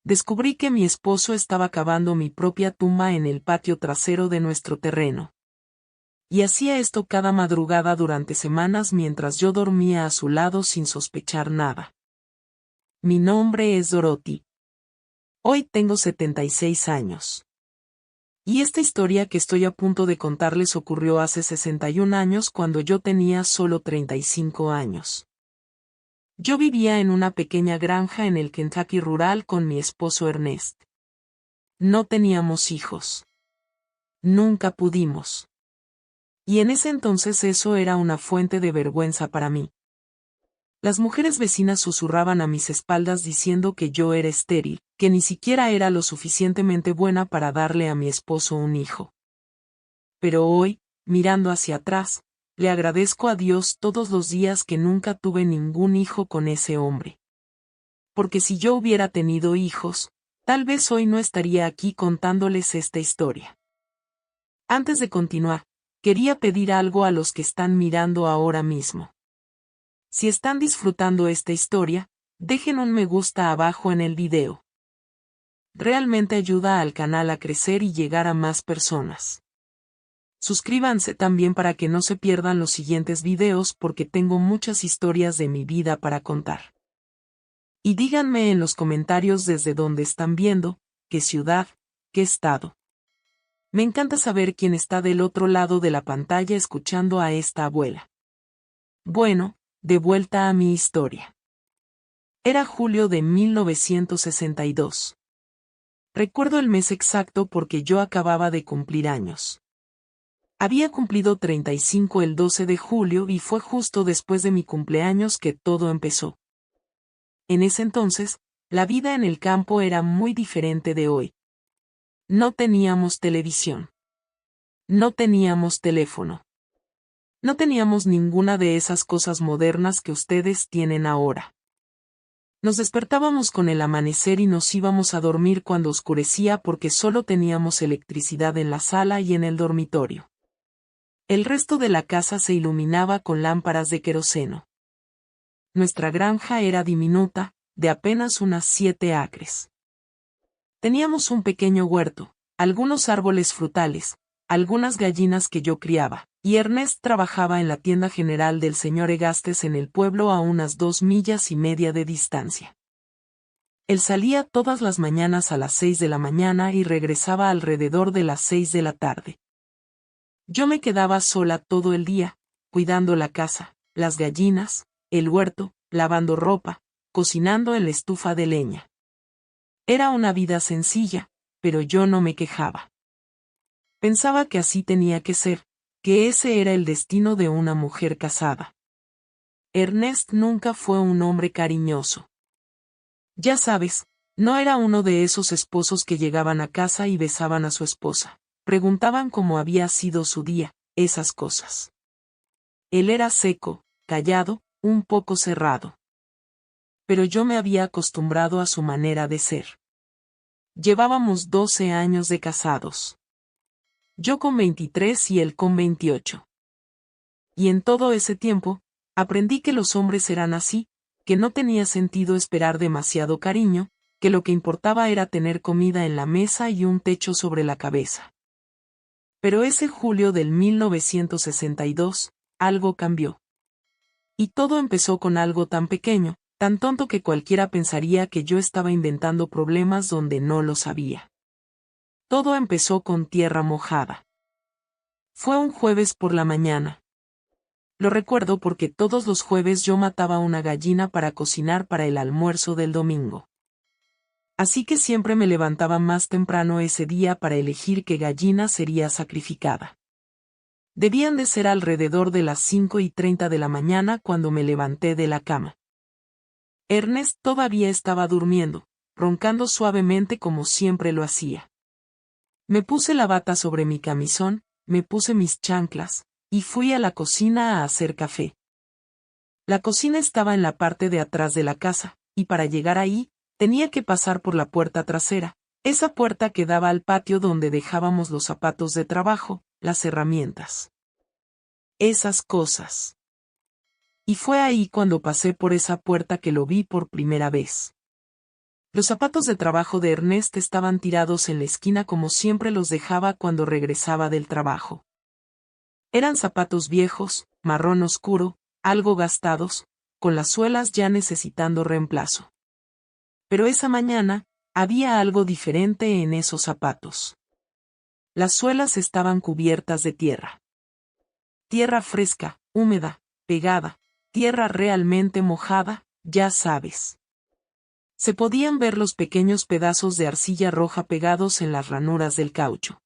descubrí que mi esposo estaba cavando mi propia tumba en el patio trasero de nuestro terreno. Y hacía esto cada madrugada durante semanas mientras yo dormía a su lado sin sospechar nada. Mi nombre es Dorothy. Hoy tengo 76 años. Y esta historia que estoy a punto de contarles ocurrió hace 61 años cuando yo tenía solo 35 años. Yo vivía en una pequeña granja en el Kentucky rural con mi esposo Ernest. No teníamos hijos. Nunca pudimos. Y en ese entonces eso era una fuente de vergüenza para mí. Las mujeres vecinas susurraban a mis espaldas diciendo que yo era estéril, que ni siquiera era lo suficientemente buena para darle a mi esposo un hijo. Pero hoy, mirando hacia atrás, le agradezco a Dios todos los días que nunca tuve ningún hijo con ese hombre. Porque si yo hubiera tenido hijos, tal vez hoy no estaría aquí contándoles esta historia. Antes de continuar, quería pedir algo a los que están mirando ahora mismo. Si están disfrutando esta historia, dejen un me gusta abajo en el video. Realmente ayuda al canal a crecer y llegar a más personas. Suscríbanse también para que no se pierdan los siguientes videos porque tengo muchas historias de mi vida para contar. Y díganme en los comentarios desde dónde están viendo, qué ciudad, qué estado. Me encanta saber quién está del otro lado de la pantalla escuchando a esta abuela. Bueno, de vuelta a mi historia. Era julio de 1962. Recuerdo el mes exacto porque yo acababa de cumplir años. Había cumplido 35 el 12 de julio y fue justo después de mi cumpleaños que todo empezó. En ese entonces, la vida en el campo era muy diferente de hoy. No teníamos televisión. No teníamos teléfono. No teníamos ninguna de esas cosas modernas que ustedes tienen ahora. Nos despertábamos con el amanecer y nos íbamos a dormir cuando oscurecía porque solo teníamos electricidad en la sala y en el dormitorio. El resto de la casa se iluminaba con lámparas de queroseno. Nuestra granja era diminuta, de apenas unas 7 acres. Teníamos un pequeño huerto, algunos árboles frutales, algunas gallinas que yo criaba, y Ernest trabajaba en la tienda general del señor Egastes en el pueblo a unas 2,5 millas de distancia. Él salía todas las mañanas a las 6 de la mañana y regresaba alrededor de las 6 de la tarde. Yo me quedaba sola todo el día, cuidando la casa, las gallinas, el huerto, lavando ropa, cocinando en la estufa de leña. Era una vida sencilla, pero yo no me quejaba. Pensaba que así tenía que ser, que ese era el destino de una mujer casada. Ernest nunca fue un hombre cariñoso. Ya sabes, no era uno de esos esposos que llegaban a casa y besaban a su esposa. Preguntaban cómo había sido su día, esas cosas. Él era seco, callado, un poco cerrado. Pero yo me había acostumbrado a su manera de ser. Llevábamos 12 años de casados. Yo con 23 y él con 28. Y en todo ese tiempo, aprendí que los hombres eran así, que no tenía sentido esperar demasiado cariño, que lo que importaba era tener comida en la mesa y un techo sobre la cabeza. Pero ese julio del 1962, algo cambió. Y todo empezó con algo tan pequeño, tan tonto que cualquiera pensaría que yo estaba inventando problemas donde no los había. Todo empezó con tierra mojada. Fue un jueves por la mañana. Lo recuerdo porque todos los jueves yo mataba una gallina para cocinar para el almuerzo del domingo. Así que siempre me levantaba más temprano ese día para elegir qué gallina sería sacrificada. Debían de ser alrededor de las 5:30 de la mañana cuando me levanté de la cama. Ernest todavía estaba durmiendo, roncando suavemente como siempre lo hacía. Me puse la bata sobre mi camisón, me puse mis chanclas, y fui a la cocina a hacer café. La cocina estaba en la parte de atrás de la casa, y para llegar ahí, tenía que pasar por la puerta trasera, esa puerta que daba al patio donde dejábamos los zapatos de trabajo, las herramientas. Esas cosas. Y fue ahí cuando pasé por esa puerta que lo vi por primera vez. Los zapatos de trabajo de Ernest estaban tirados en la esquina como siempre los dejaba cuando regresaba del trabajo. Eran zapatos viejos, marrón oscuro, algo gastados, con las suelas ya necesitando reemplazo. Pero esa mañana, había algo diferente en esos zapatos. Las suelas estaban cubiertas de tierra. Tierra fresca, húmeda, pegada, tierra realmente mojada, ya sabes. Se podían ver los pequeños pedazos de arcilla roja pegados en las ranuras del caucho.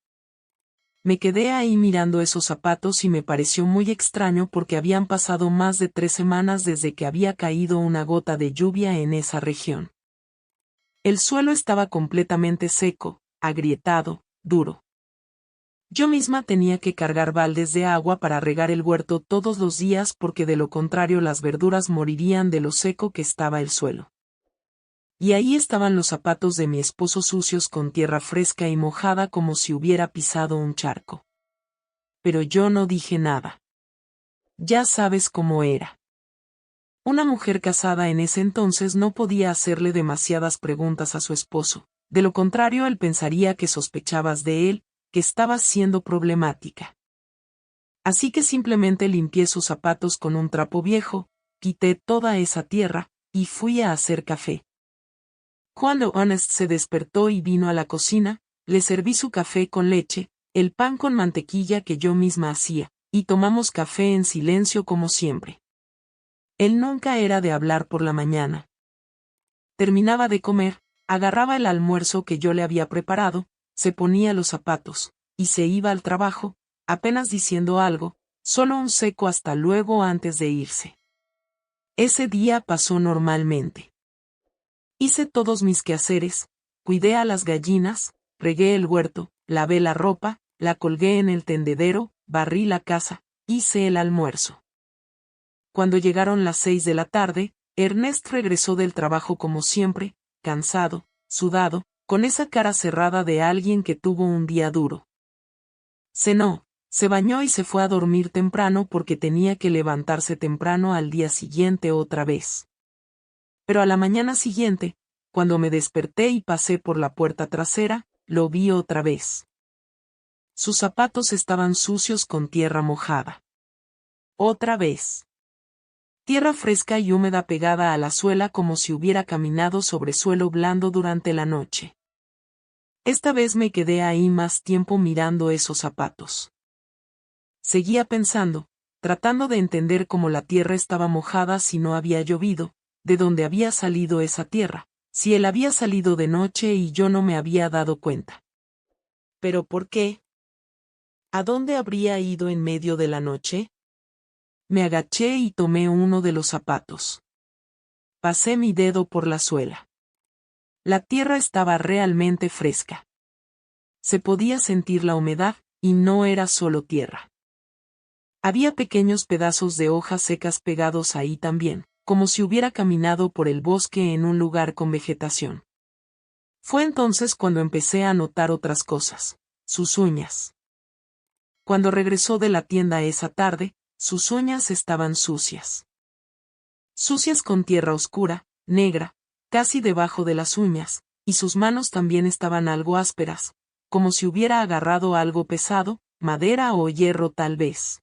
Me quedé ahí mirando esos zapatos y me pareció muy extraño porque habían pasado más de 3 semanas desde que había caído una gota de lluvia en esa región. El suelo estaba completamente seco, agrietado, duro. Yo misma tenía que cargar baldes de agua para regar el huerto todos los días porque de lo contrario las verduras morirían de lo seco que estaba el suelo. Y ahí estaban los zapatos de mi esposo sucios con tierra fresca y mojada como si hubiera pisado un charco. Pero yo no dije nada. Ya sabes cómo era. Una mujer casada en ese entonces no podía hacerle demasiadas preguntas a su esposo, de lo contrario él pensaría que sospechabas de él, que estabas siendo problemática. Así que simplemente limpié sus zapatos con un trapo viejo, quité toda esa tierra, y fui a hacer café. Cuando Honest se despertó y vino a la cocina, le serví su café con leche, el pan con mantequilla que yo misma hacía, y tomamos café en silencio como siempre. Él nunca era de hablar por la mañana. Terminaba de comer, agarraba el almuerzo que yo le había preparado, se ponía los zapatos, y se iba al trabajo, apenas diciendo algo, solo un seco hasta luego antes de irse. Ese día pasó normalmente. Hice todos mis quehaceres, cuidé a las gallinas, regué el huerto, lavé la ropa, la colgué en el tendedero, barrí la casa, hice el almuerzo. Cuando llegaron las 6 de la tarde, Ernest regresó del trabajo como siempre, cansado, sudado, con esa cara cerrada de alguien que tuvo un día duro. Cenó, se bañó y se fue a dormir temprano porque tenía que levantarse temprano al día siguiente otra vez. Pero a la mañana siguiente, cuando me desperté y pasé por la puerta trasera, lo vi otra vez. Sus zapatos estaban sucios con tierra mojada. Otra vez. Tierra fresca y húmeda pegada a la suela como si hubiera caminado sobre suelo blando durante la noche. Esta vez me quedé ahí más tiempo mirando esos zapatos. Seguía pensando, tratando de entender cómo la tierra estaba mojada si no había llovido, de dónde había salido esa tierra, si él había salido de noche y yo no me había dado cuenta. ¿Pero por qué? ¿A dónde habría ido en medio de la noche? Me agaché y tomé uno de los zapatos. Pasé mi dedo por la suela. La tierra estaba realmente fresca. Se podía sentir la humedad, y no era solo tierra. Había pequeños pedazos de hojas secas pegados ahí también, como si hubiera caminado por el bosque en un lugar con vegetación. Fue entonces cuando empecé a notar otras cosas, sus uñas. Cuando regresó de la tienda esa tarde, sus uñas estaban sucias. Sucias con tierra oscura, negra, casi debajo de las uñas, y sus manos también estaban algo ásperas, como si hubiera agarrado algo pesado, madera o hierro tal vez.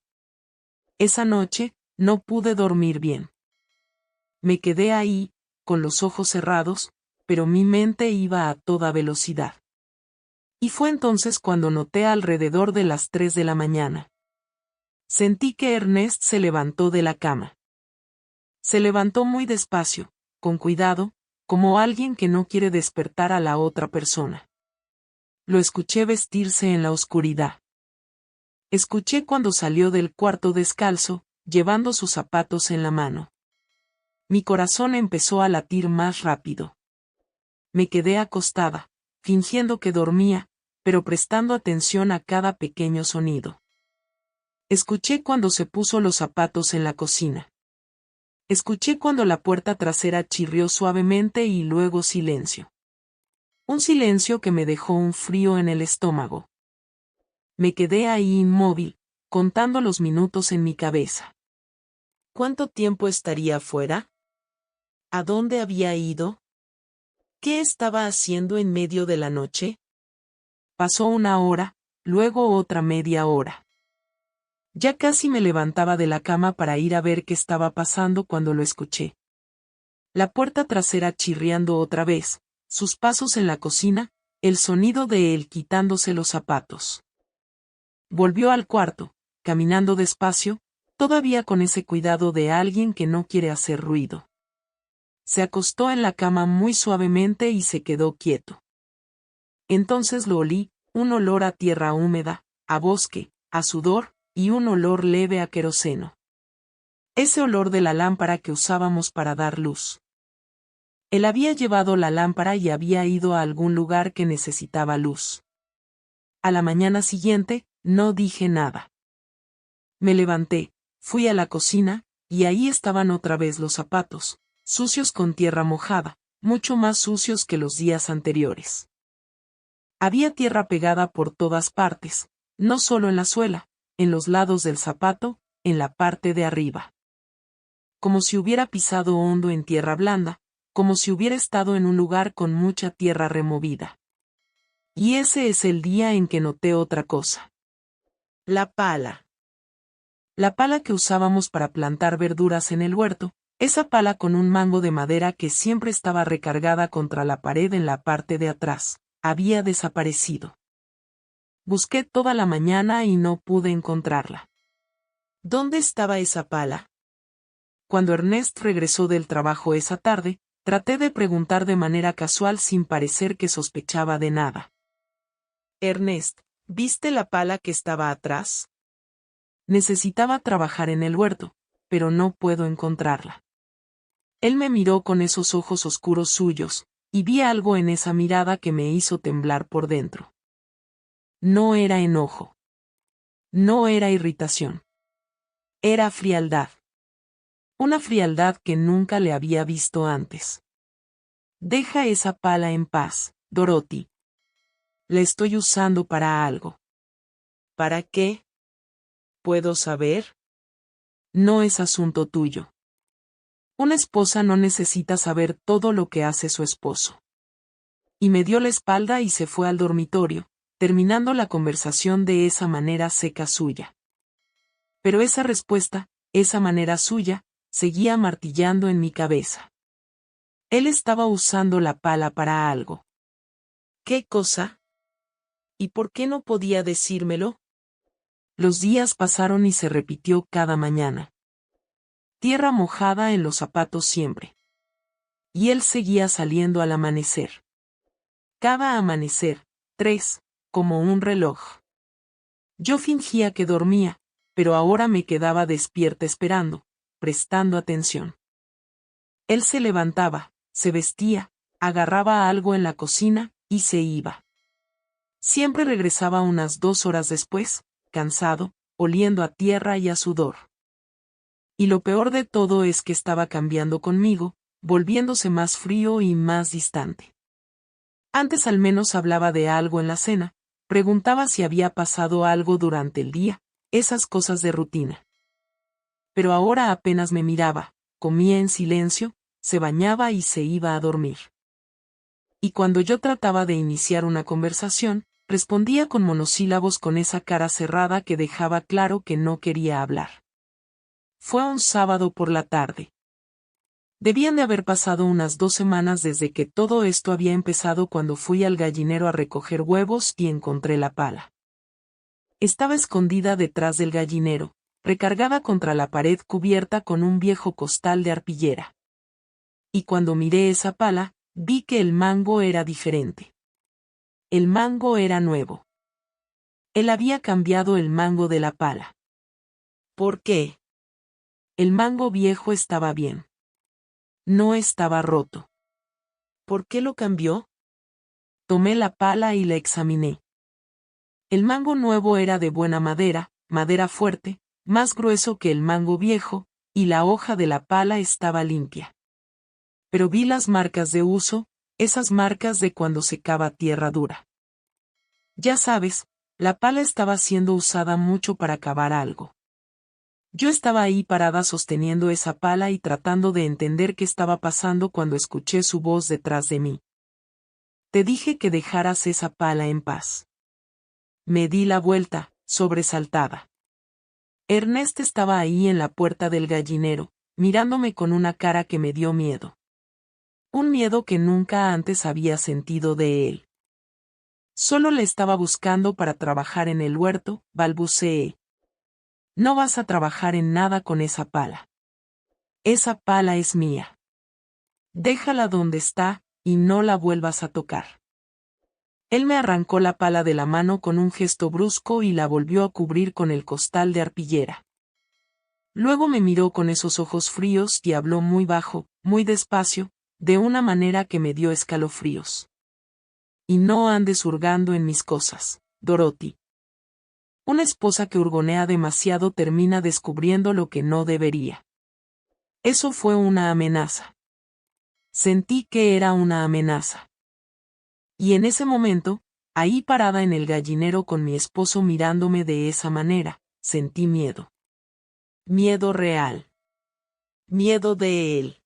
Esa noche, no pude dormir bien. Me quedé ahí, con los ojos cerrados, pero mi mente iba a toda velocidad. Y fue entonces cuando noté alrededor de las 3 de la mañana. Sentí que Ernest se levantó de la cama. Se levantó muy despacio, con cuidado, como alguien que no quiere despertar a la otra persona. Lo escuché vestirse en la oscuridad. Escuché cuando salió del cuarto descalzo, llevando sus zapatos en la mano. Mi corazón empezó a latir más rápido. Me quedé acostada, fingiendo que dormía, pero prestando atención a cada pequeño sonido. Escuché cuando se puso los zapatos en la cocina. Escuché cuando la puerta trasera chirrió suavemente y luego silencio. Un silencio que me dejó un frío en el estómago. Me quedé ahí inmóvil, contando los minutos en mi cabeza. ¿Cuánto tiempo estaría fuera? ¿A dónde había ido? ¿Qué estaba haciendo en medio de la noche? Pasó una hora, luego otra media hora. Ya casi me levantaba de la cama para ir a ver qué estaba pasando cuando lo escuché. La puerta trasera chirriando otra vez, sus pasos en la cocina, el sonido de él quitándose los zapatos. Volvió al cuarto, caminando despacio, todavía con ese cuidado de alguien que no quiere hacer ruido. Se acostó en la cama muy suavemente y se quedó quieto. Entonces lo olí, un olor a tierra húmeda, a bosque, a sudor, y un olor leve a queroseno. Ese olor de la lámpara que usábamos para dar luz. Él había llevado la lámpara y había ido a algún lugar que necesitaba luz. A la mañana siguiente, no dije nada. Me levanté, fui a la cocina, y ahí estaban otra vez los zapatos, sucios con tierra mojada, mucho más sucios que los días anteriores. Había tierra pegada por todas partes, no solo en la suela, en los lados del zapato, en la parte de arriba. Como si hubiera pisado hondo en tierra blanda, como si hubiera estado en un lugar con mucha tierra removida. Y ese es el día en que noté otra cosa. La pala. La pala que usábamos para plantar verduras en el huerto, esa pala con un mango de madera que siempre estaba recargada contra la pared en la parte de atrás, había desaparecido. Busqué toda la mañana y no pude encontrarla. ¿Dónde estaba esa pala? Cuando Ernest regresó del trabajo esa tarde, traté de preguntar de manera casual sin parecer que sospechaba de nada. Ernest, ¿viste la pala que estaba atrás? Necesitaba trabajar en el huerto, pero no puedo encontrarla. Él me miró con esos ojos oscuros suyos, y vi algo en esa mirada que me hizo temblar por dentro. No era enojo. No era irritación. Era frialdad. Una frialdad que nunca le había visto antes. Deja esa pala en paz, Dorothy. La estoy usando para algo. ¿Para qué? ¿Puedo saber? No es asunto tuyo. Una esposa no necesita saber todo lo que hace su esposo. Y me dio la espalda y se fue al dormitorio, terminando la conversación de esa manera seca suya. Pero esa respuesta, esa manera suya, seguía martillando en mi cabeza. Él estaba usando la pala para algo. ¿Qué cosa? ¿Y por qué no podía decírmelo? Los días pasaron y se repitió cada mañana. Tierra mojada en los zapatos siempre. Y él seguía saliendo al amanecer. Cada amanecer, 3, como un reloj. Yo fingía que dormía, pero ahora me quedaba despierta esperando, prestando atención. Él se levantaba, se vestía, agarraba algo en la cocina, y se iba. Siempre regresaba unas 2 horas después, cansado, oliendo a tierra y a sudor. Y lo peor de todo es que estaba cambiando conmigo, volviéndose más frío y más distante. Antes al menos hablaba de algo en la cena, preguntaba si había pasado algo durante el día, esas cosas de rutina. Pero ahora apenas me miraba, comía en silencio, se bañaba y se iba a dormir. Y cuando yo trataba de iniciar una conversación, respondía con monosílabos con esa cara cerrada que dejaba claro que no quería hablar. Fue un sábado por la tarde. Debían de haber pasado unas 2 semanas desde que todo esto había empezado cuando fui al gallinero a recoger huevos y encontré la pala. Estaba escondida detrás del gallinero, recargada contra la pared cubierta con un viejo costal de arpillera. Y cuando miré esa pala, vi que el mango era diferente. El mango era nuevo. Él había cambiado el mango de la pala. ¿Por qué? El mango viejo estaba bien. No estaba roto. ¿Por qué lo cambió? Tomé la pala y la examiné. El mango nuevo era de buena madera, madera fuerte, más grueso que el mango viejo, y la hoja de la pala estaba limpia. Pero vi las marcas de uso, esas marcas de cuando se cava tierra dura. Ya sabes, la pala estaba siendo usada mucho para cavar algo. Yo estaba ahí parada sosteniendo esa pala y tratando de entender qué estaba pasando cuando escuché su voz detrás de mí. Te dije que dejaras esa pala en paz. Me di la vuelta, sobresaltada. Ernest estaba ahí en la puerta del gallinero, mirándome con una cara que me dio miedo. Un miedo que nunca antes había sentido de él. Solo le estaba buscando para trabajar en el huerto, balbuceé. No vas a trabajar en nada con esa pala. Esa pala es mía. Déjala donde está, y no la vuelvas a tocar. Él me arrancó la pala de la mano con un gesto brusco y la volvió a cubrir con el costal de arpillera. Luego me miró con esos ojos fríos y habló muy bajo, muy despacio, de una manera que me dio escalofríos. Y no andes hurgando en mis cosas, Dorothy. Una esposa que hurgonea demasiado termina descubriendo lo que no debería. Eso fue una amenaza. Sentí que era una amenaza. Y en ese momento, ahí parada en el gallinero con mi esposo mirándome de esa manera, sentí miedo. Miedo real. Miedo de él.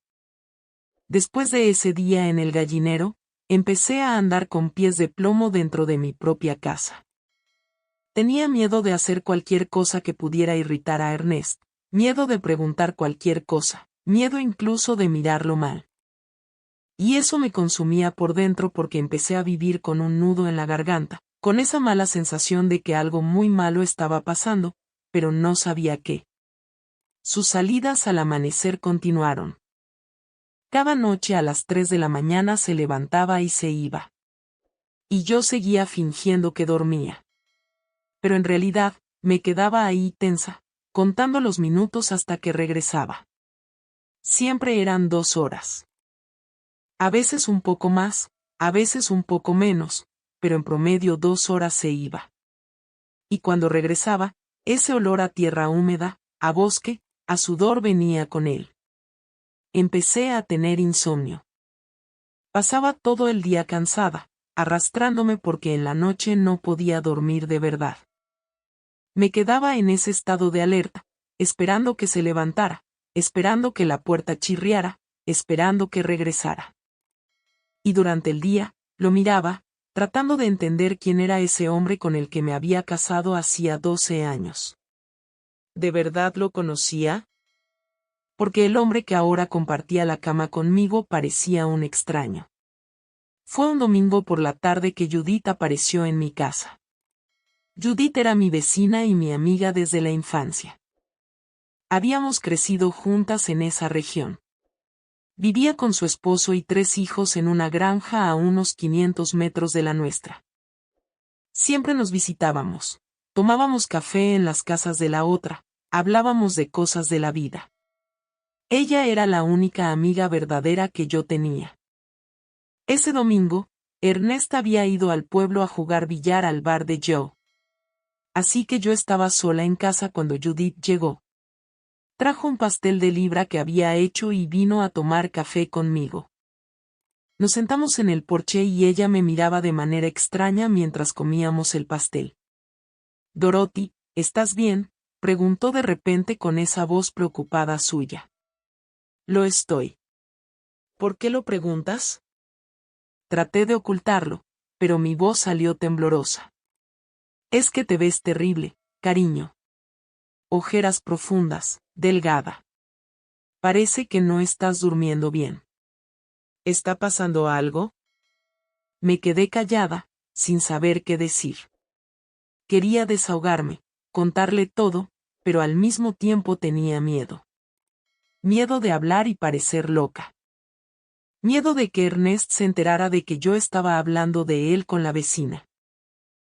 Después de ese día en el gallinero, empecé a andar con pies de plomo dentro de mi propia casa. Tenía miedo de hacer cualquier cosa que pudiera irritar a Ernest, miedo de preguntar cualquier cosa, miedo incluso de mirarlo mal. Y eso me consumía por dentro porque empecé a vivir con un nudo en la garganta, con esa mala sensación de que algo muy malo estaba pasando, pero no sabía qué. Sus salidas al amanecer continuaron. Cada noche a las 3 de la mañana se levantaba y se iba. Y yo seguía fingiendo que dormía. Pero en realidad, me quedaba ahí tensa, contando los minutos hasta que regresaba. Siempre eran 2 horas. A veces un poco más, a veces un poco menos, pero en promedio 2 horas se iba. Y cuando regresaba, ese olor a tierra húmeda, a bosque, a sudor venía con él. Empecé a tener insomnio. Pasaba todo el día cansada, arrastrándome porque en la noche no podía dormir de verdad. Me quedaba en ese estado de alerta, esperando que se levantara, esperando que la puerta chirriara, esperando que regresara. Y durante el día, lo miraba, tratando de entender quién era ese hombre con el que me había casado hacía 12 años. ¿De verdad lo conocía? Porque el hombre que ahora compartía la cama conmigo parecía un extraño. Fue un domingo por la tarde que Judith apareció en mi casa. Judith era mi vecina y mi amiga desde la infancia. Habíamos crecido juntas en esa región. Vivía con su esposo y 3 hijos en una granja a unos 500 metros de la nuestra. Siempre nos visitábamos, tomábamos café en las casas de la otra, hablábamos de cosas de la vida. Ella era la única amiga verdadera que yo tenía. Ese domingo, Ernest había ido al pueblo a jugar billar al bar de Joe. Así que yo estaba sola en casa cuando Judith llegó. Trajo un pastel de libra que había hecho y vino a tomar café conmigo. Nos sentamos en el porche y ella me miraba de manera extraña mientras comíamos el pastel. Dorothy, ¿estás bien?, preguntó de repente con esa voz preocupada suya. Lo estoy. ¿Por qué lo preguntas? Traté de ocultarlo, pero mi voz salió temblorosa. Es que te ves terrible, cariño. Ojeras profundas, delgada. Parece que no estás durmiendo bien. ¿Está pasando algo? Me quedé callada, sin saber qué decir. Quería desahogarme, contarle todo, pero al mismo tiempo tenía miedo. Miedo de hablar y parecer loca. Miedo de que Ernest se enterara de que yo estaba hablando de él con la vecina.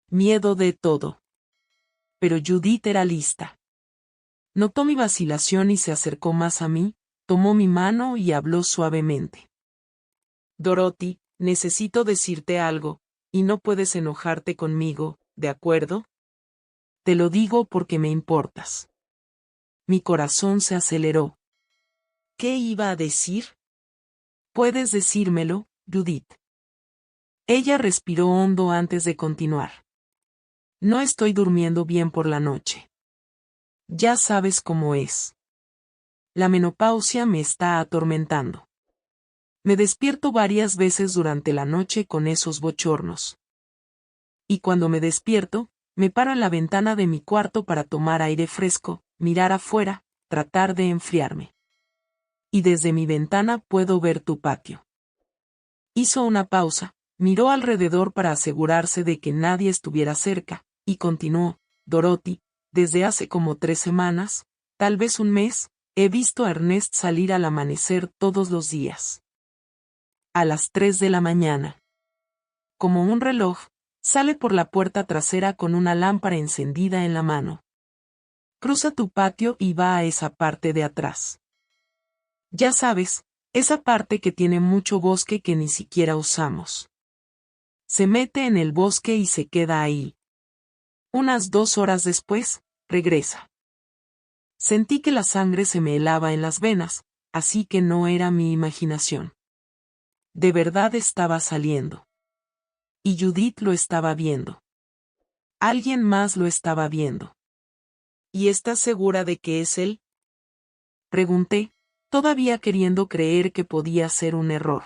Miedo de todo. Pero Judith era lista. Notó mi vacilación y se acercó más a mí, tomó mi mano y habló suavemente. Dorothy, necesito decirte algo, y no puedes enojarte conmigo, ¿de acuerdo? Te lo digo porque me importas. Mi corazón se aceleró. ¿Qué iba a decir? Puedes decírmelo, Judith. Ella respiró hondo antes de continuar. No estoy durmiendo bien por la noche. Ya sabes cómo es. La menopausia me está atormentando. Me despierto varias veces durante la noche con esos bochornos. Y cuando me despierto, me paro en la ventana de mi cuarto para tomar aire fresco, mirar afuera, tratar de enfriarme. Y desde mi ventana puedo ver tu patio. Hizo una pausa, miró alrededor para asegurarse de que nadie estuviera cerca, y continuó: Dorothy, desde hace como 3 semanas, tal vez un mes, he visto a Ernest salir al amanecer todos los días. A las 3 de la mañana. Como un reloj, sale por la puerta trasera con una lámpara encendida en la mano. Cruza tu patio y va a esa parte de atrás. Ya sabes, esa parte que tiene mucho bosque que ni siquiera usamos. Se mete en el bosque y se queda ahí. Unas 2 horas después, regresa. Sentí que la sangre se me helaba en las venas, así que no era mi imaginación. De verdad estaba saliendo. Y Judith lo estaba viendo. Alguien más lo estaba viendo. ¿Y estás segura de que es él? Pregunté, todavía queriendo creer que podía ser un error.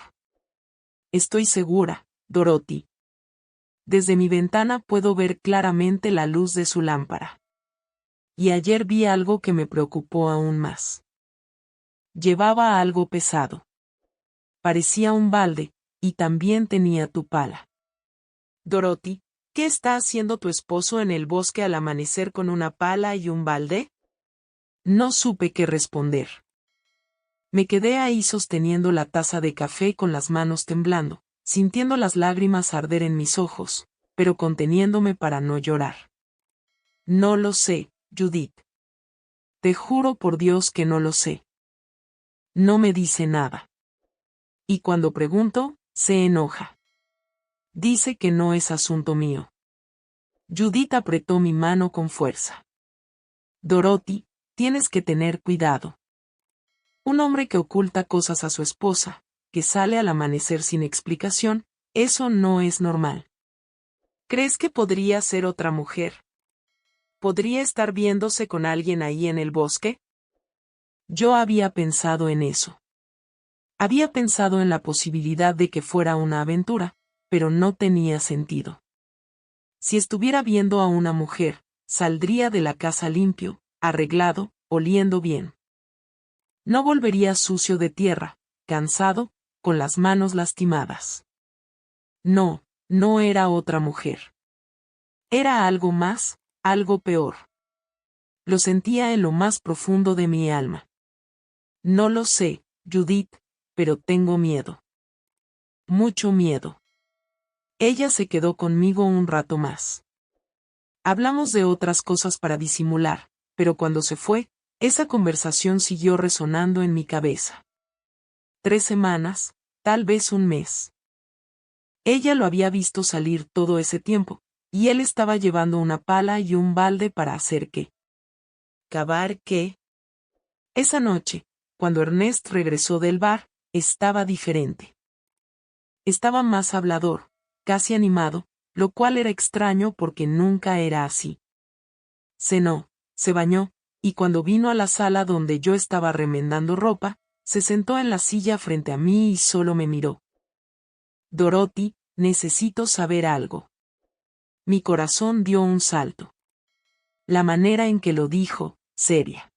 Estoy segura, Dorothy. Desde mi ventana puedo ver claramente la luz de su lámpara. Y ayer vi algo que me preocupó aún más. Llevaba algo pesado. Parecía un balde, y también tenía tu pala. Dorothy, ¿qué está haciendo tu esposo en el bosque al amanecer con una pala y un balde? No supe qué responder. Me quedé ahí sosteniendo la taza de café con las manos temblando, sintiendo las lágrimas arder en mis ojos, pero conteniéndome para no llorar. No lo sé, Judith. Te juro por Dios que no lo sé. No me dice nada. Y cuando pregunto, se enoja. Dice que no es asunto mío. Judith apretó mi mano con fuerza. Dorothy, tienes que tener cuidado. Un hombre que oculta cosas a su esposa, que sale al amanecer sin explicación, eso no es normal. ¿Crees que podría ser otra mujer? ¿Podría estar viéndose con alguien ahí en el bosque? Yo había pensado en eso. Había pensado en la posibilidad de que fuera una aventura, pero no tenía sentido. Si estuviera viendo a una mujer, saldría de la casa limpio, arreglado, oliendo bien. No volvería sucio de tierra, cansado, con las manos lastimadas. No, no era otra mujer. Era algo más, algo peor. Lo sentía en lo más profundo de mi alma. No lo sé, Judith, pero tengo miedo. Mucho miedo. Ella se quedó conmigo un rato más. Hablamos de otras cosas para disimular, pero cuando se fue, esa conversación siguió resonando en mi cabeza. 3 semanas, tal vez un mes. Ella lo había visto salir todo ese tiempo, y él estaba llevando una pala y un balde para hacer qué. ¿Cavar qué? Esa noche, cuando Ernest regresó del bar, estaba diferente. Estaba más hablador, casi animado, lo cual era extraño porque nunca era así. Cenó, se bañó, y cuando vino a la sala donde yo estaba remendando ropa, se sentó en la silla frente a mí y solo me miró. Dorothy, necesito saber algo. Mi corazón dio un salto. La manera en que lo dijo, seria.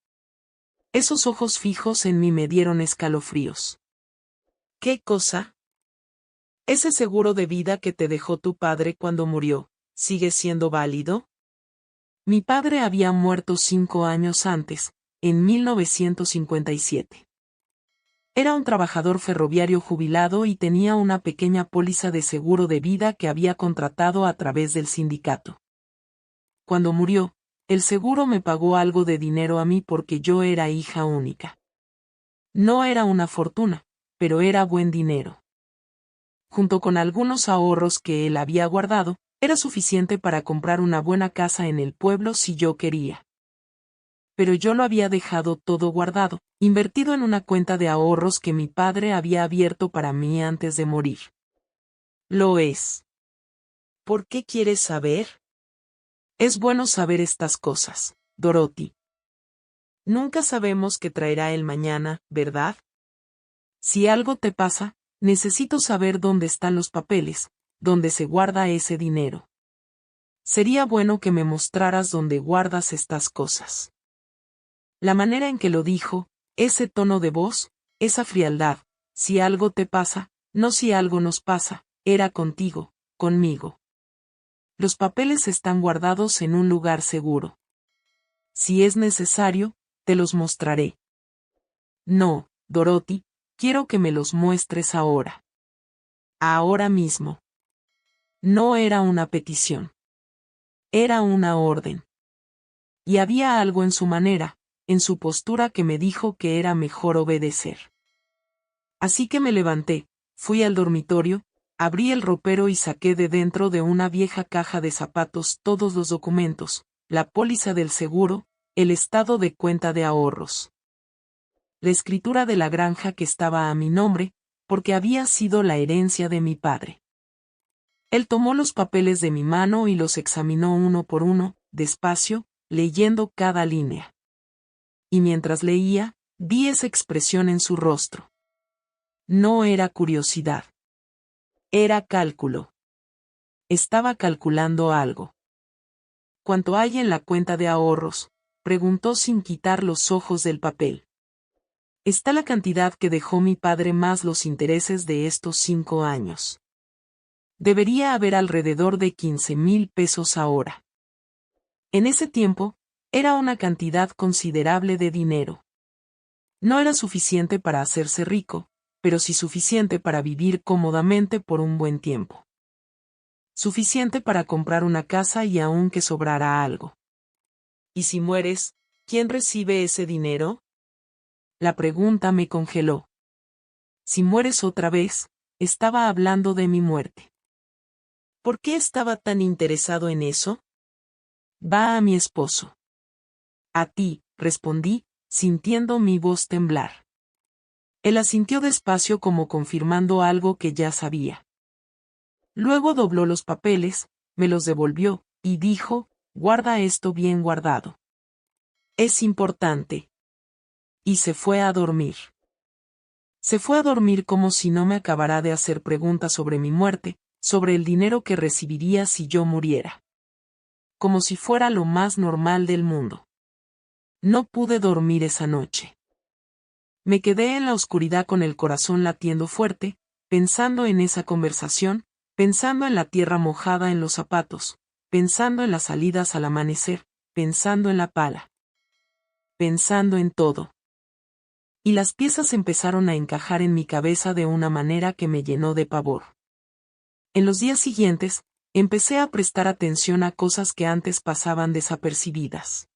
Esos ojos fijos en mí me dieron escalofríos. ¿Qué cosa? ¿Ese seguro de vida que te dejó tu padre cuando murió, sigue siendo válido? Mi padre había muerto 5 años antes, en 1957. Era un trabajador ferroviario jubilado y tenía una pequeña póliza de seguro de vida que había contratado a través del sindicato. Cuando murió, el seguro me pagó algo de dinero a mí porque yo era hija única. No era una fortuna, pero era buen dinero. Junto con algunos ahorros que él había guardado, era suficiente para comprar una buena casa en el pueblo si yo quería. Pero yo lo había dejado todo guardado, invertido en una cuenta de ahorros que mi padre había abierto para mí antes de morir. Lo es. ¿Por qué quieres saber? Es bueno saber estas cosas, Dorothy. Nunca sabemos qué traerá el mañana, ¿verdad? Si algo te pasa, Necesito saber dónde están los papeles, dónde se guarda ese dinero. Sería bueno que me mostraras dónde guardas estas cosas. La manera en que lo dijo, ese tono de voz, esa frialdad, si algo te pasa, no si algo nos pasa, era contigo, conmigo. Los papeles están guardados en un lugar seguro. Si es necesario, te los mostraré. No, Dorothy, quiero que me los muestres ahora. Ahora mismo. No era una petición. Era una orden. Y había algo en su manera, en su postura que me dijo que era mejor obedecer. Así que me levanté, fui al dormitorio, abrí el ropero y saqué de dentro de una vieja caja de zapatos todos los documentos, la póliza del seguro, el estado de cuenta de ahorros. La escritura de la granja que estaba a mi nombre, porque había sido la herencia de mi padre. Él tomó los papeles de mi mano y los examinó uno por uno, despacio, leyendo cada línea. Y mientras leía, vi esa expresión en su rostro. No era curiosidad. Era cálculo. Estaba calculando algo. ¿Cuánto hay en la cuenta de ahorros?, preguntó sin quitar los ojos del papel. Está la cantidad que dejó mi padre más los intereses de estos 5 años. Debería haber alrededor de 15,000 pesos ahora. En ese tiempo, era una cantidad considerable de dinero. No era suficiente para hacerse rico, pero sí suficiente para vivir cómodamente por un buen tiempo. Suficiente para comprar una casa y aun que sobrara algo. ¿Y si mueres, quién recibe ese dinero? La pregunta me congeló. Si mueres otra vez, estaba hablando de mi muerte. ¿Por qué estaba tan interesado en eso? Va a mi esposo. A ti, respondí, sintiendo mi voz temblar. Él asintió despacio como confirmando algo que ya sabía. Luego dobló los papeles, me los devolvió, y dijo, guarda esto bien guardado. Es importante. Y se fue a dormir. Se fue a dormir como si no me acabara de hacer preguntas sobre mi muerte, sobre el dinero que recibiría si yo muriera. Como si fuera lo más normal del mundo. No pude dormir esa noche. Me quedé en la oscuridad con el corazón latiendo fuerte, pensando en esa conversación, pensando en la tierra mojada en los zapatos, pensando en las salidas al amanecer, pensando en la pala. Pensando en todo. Y las piezas empezaron a encajar en mi cabeza de una manera que me llenó de pavor. En los días siguientes, empecé a prestar atención a cosas que antes pasaban desapercibidas.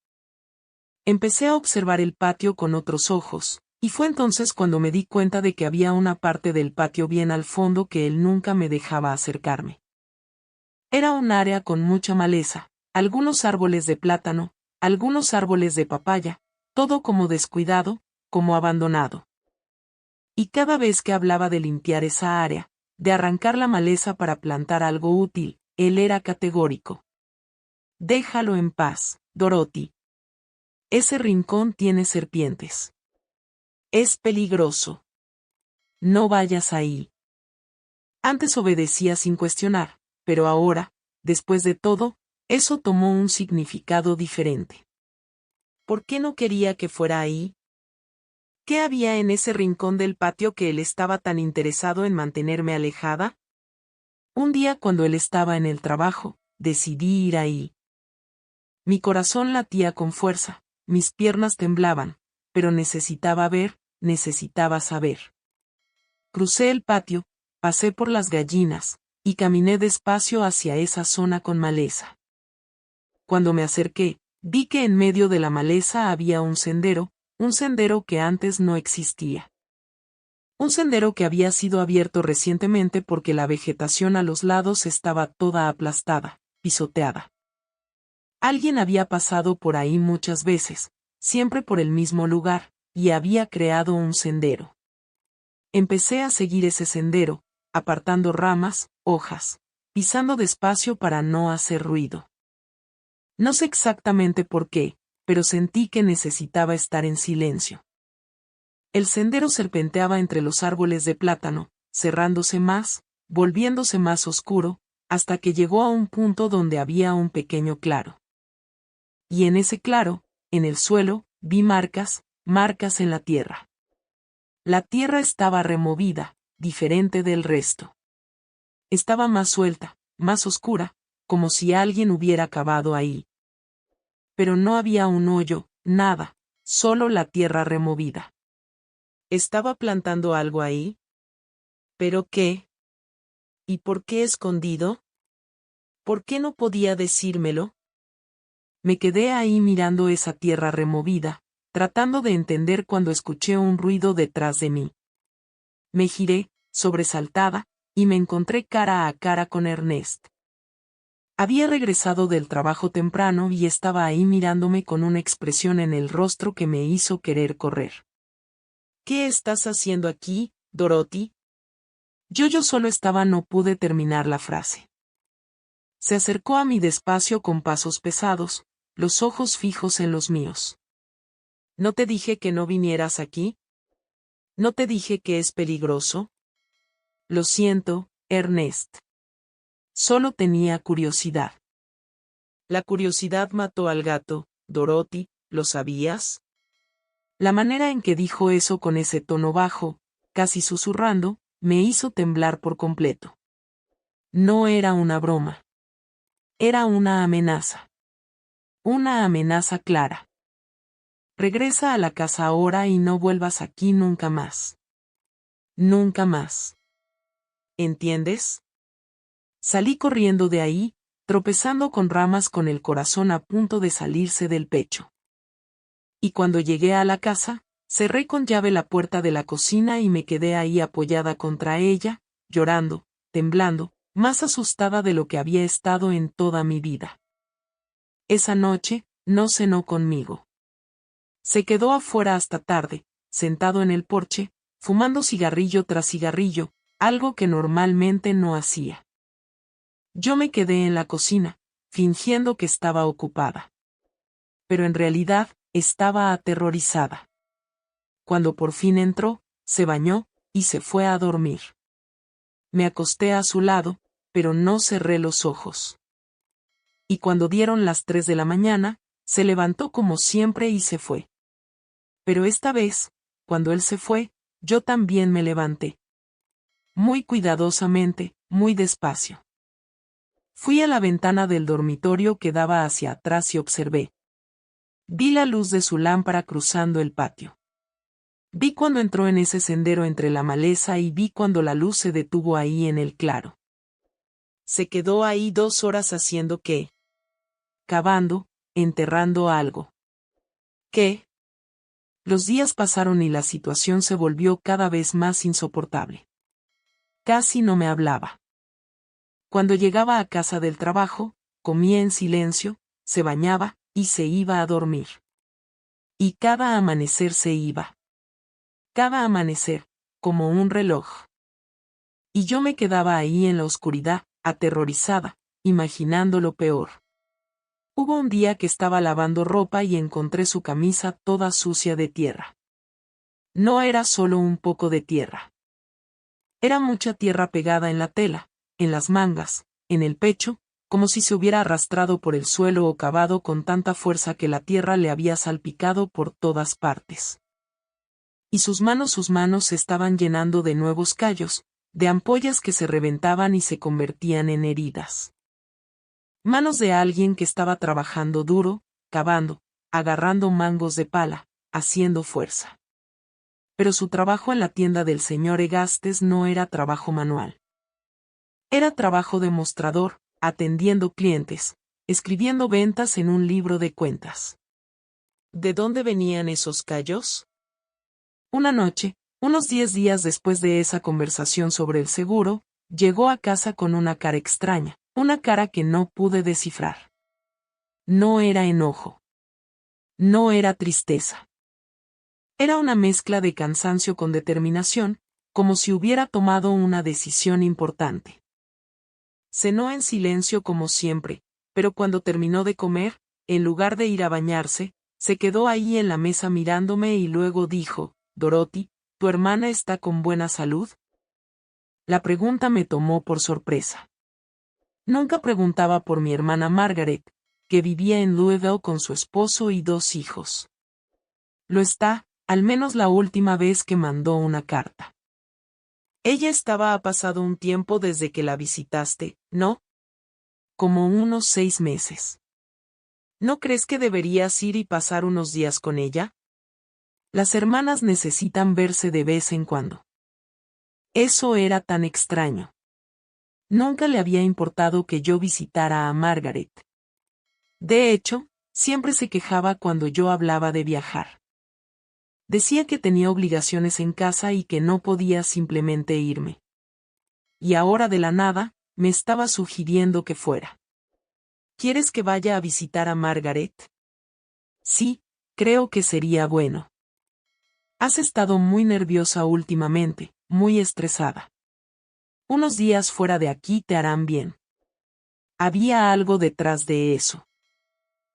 Empecé a observar el patio con otros ojos, y fue entonces cuando me di cuenta de que había una parte del patio bien al fondo que él nunca me dejaba acercarme. Era un área con mucha maleza, algunos árboles de plátano, algunos árboles de papaya, todo como descuidado, como abandonado. Y cada vez que hablaba de limpiar esa área, de arrancar la maleza para plantar algo útil, él era categórico. Déjalo en paz, Dorothy. Ese rincón tiene serpientes. Es peligroso. No vayas ahí. Antes obedecía sin cuestionar, pero ahora, después de todo, eso tomó un significado diferente. ¿Por qué no quería que fuera ahí? ¿Qué había en ese rincón del patio que él estaba tan interesado en mantenerme alejada? Un día cuando él estaba en el trabajo, decidí ir ahí. Mi corazón latía con fuerza, mis piernas temblaban, pero necesitaba ver, necesitaba saber. Crucé el patio, pasé por las gallinas, y caminé despacio hacia esa zona con maleza. Cuando me acerqué, vi que en medio de la maleza había un sendero que antes no existía. Un sendero que había sido abierto recientemente porque la vegetación a los lados estaba toda aplastada, pisoteada. Alguien había pasado por ahí muchas veces, siempre por el mismo lugar, y había creado un sendero. Empecé a seguir ese sendero, apartando ramas, hojas, pisando despacio para no hacer ruido. No sé exactamente por qué, pero sentí que necesitaba estar en silencio. El sendero serpenteaba entre los árboles de plátano, cerrándose más, volviéndose más oscuro, hasta que llegó a un punto donde había un pequeño claro. Y en ese claro, en el suelo, vi marcas, marcas en la tierra. La tierra estaba removida, diferente del resto. Estaba más suelta, más oscura, como si alguien hubiera cavado ahí. Pero no había un hoyo, nada, solo la tierra removida. ¿Estaba plantando algo ahí? ¿Pero qué? ¿Y por qué escondido? ¿Por qué no podía decírmelo? Me quedé ahí mirando esa tierra removida, tratando de entender cuando escuché un ruido detrás de mí. Me giré, sobresaltada, y me encontré cara a cara con Ernest. Había regresado del trabajo temprano y estaba ahí mirándome con una expresión en el rostro que me hizo querer correr. ¿Qué estás haciendo aquí, Dorothy? Yo solo estaba, no pude terminar la frase. Se acercó a mí despacio con pasos pesados, los ojos fijos en los míos. ¿No te dije que no vinieras aquí? ¿No te dije que es peligroso? Lo siento, Ernest. Solo tenía curiosidad. La curiosidad mató al gato, Dorothy, ¿lo sabías? La manera en que dijo eso con ese tono bajo, casi susurrando, me hizo temblar por completo. No era una broma. Era una amenaza. Una amenaza clara. Regresa a la casa ahora y no vuelvas aquí nunca más. Nunca más. ¿Entiendes? Salí corriendo de ahí, tropezando con ramas con el corazón a punto de salirse del pecho. Y cuando llegué a la casa, cerré con llave la puerta de la cocina y me quedé ahí apoyada contra ella, llorando, temblando, más asustada de lo que había estado en toda mi vida. Esa noche, no cenó conmigo. Se quedó afuera hasta tarde, sentado en el porche, fumando cigarrillo tras cigarrillo, algo que normalmente no hacía. Yo me quedé en la cocina, fingiendo que estaba ocupada. Pero en realidad, estaba aterrorizada. Cuando por fin entró, se bañó, y se fue a dormir. Me acosté a su lado, pero no cerré los ojos. Y cuando dieron las 3 de la mañana, se levantó como siempre y se fue. Pero esta vez, cuando él se fue, yo también me levanté. Muy cuidadosamente, muy despacio. Fui a la ventana del dormitorio que daba hacia atrás y observé. Vi la luz de su lámpara cruzando el patio. Vi cuando entró en ese sendero entre la maleza y vi cuando la luz se detuvo ahí en el claro. Se quedó ahí 2 horas haciendo qué. Cavando, enterrando algo. ¿Qué? Los días pasaron y la situación se volvió cada vez más insoportable. Casi no me hablaba. Cuando llegaba a casa del trabajo, comía en silencio, se bañaba, y se iba a dormir. Y cada amanecer se iba. Cada amanecer, como un reloj. Y yo me quedaba ahí en la oscuridad, aterrorizada, imaginando lo peor. Hubo un día que estaba lavando ropa y encontré su camisa toda sucia de tierra. No era solo un poco de tierra. Era mucha tierra pegada en la tela, en las mangas, en el pecho, como si se hubiera arrastrado por el suelo o cavado con tanta fuerza que la tierra le había salpicado por todas partes. Y sus manos se estaban llenando de nuevos callos, de ampollas que se reventaban y se convertían en heridas. Manos de alguien que estaba trabajando duro, cavando, agarrando mangos de pala, haciendo fuerza. Pero su trabajo en la tienda del señor Egastes no era trabajo manual. Era trabajo de mostrador, atendiendo clientes, escribiendo ventas en un libro de cuentas. ¿De dónde venían esos callos? Una noche, unos 10 días después de esa conversación sobre el seguro, llegó a casa con una cara extraña, una cara que no pude descifrar. No era enojo. No era tristeza. Era una mezcla de cansancio con determinación, como si hubiera tomado una decisión importante. Cenó en silencio como siempre, pero cuando terminó de comer, en lugar de ir a bañarse, se quedó ahí en la mesa mirándome y luego dijo, «Dorothy, ¿tu hermana está con buena salud?» La pregunta me tomó por sorpresa. Nunca preguntaba por mi hermana Margaret, que vivía en Louisville con su esposo y 2 hijos. Lo está, al menos la última vez que mandó una carta. Ha pasado un tiempo desde que la visitaste, ¿no? Como unos 6 meses. ¿No crees que deberías ir y pasar unos días con ella? Las hermanas necesitan verse de vez en cuando. Eso era tan extraño. Nunca le había importado que yo visitara a Margaret. De hecho, siempre se quejaba cuando yo hablaba de viajar. Decía que tenía obligaciones en casa y que no podía simplemente irme. Y ahora de la nada, me estaba sugiriendo que fuera. ¿Quieres que vaya a visitar a Margaret? Sí, creo que sería bueno. Has estado muy nerviosa últimamente, muy estresada. Unos días fuera de aquí te harán bien. Había algo detrás de eso.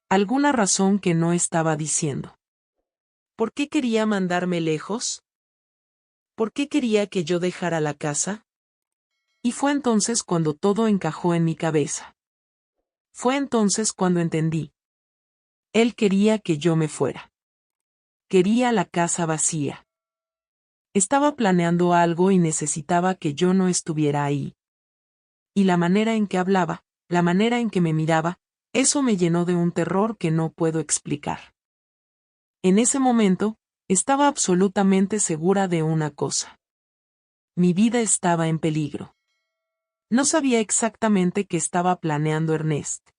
Alguna razón que no estaba diciendo. ¿Por qué quería mandarme lejos? ¿Por qué quería que yo dejara la casa? Y fue entonces cuando todo encajó en mi cabeza. Fue entonces cuando entendí. Él quería que yo me fuera. Quería la casa vacía. Estaba planeando algo y necesitaba que yo no estuviera ahí. Y la manera en que hablaba, la manera en que me miraba, eso me llenó de un terror que no puedo explicar. En ese momento, estaba absolutamente segura de una cosa. Mi vida estaba en peligro. No sabía exactamente qué estaba planeando Ernest.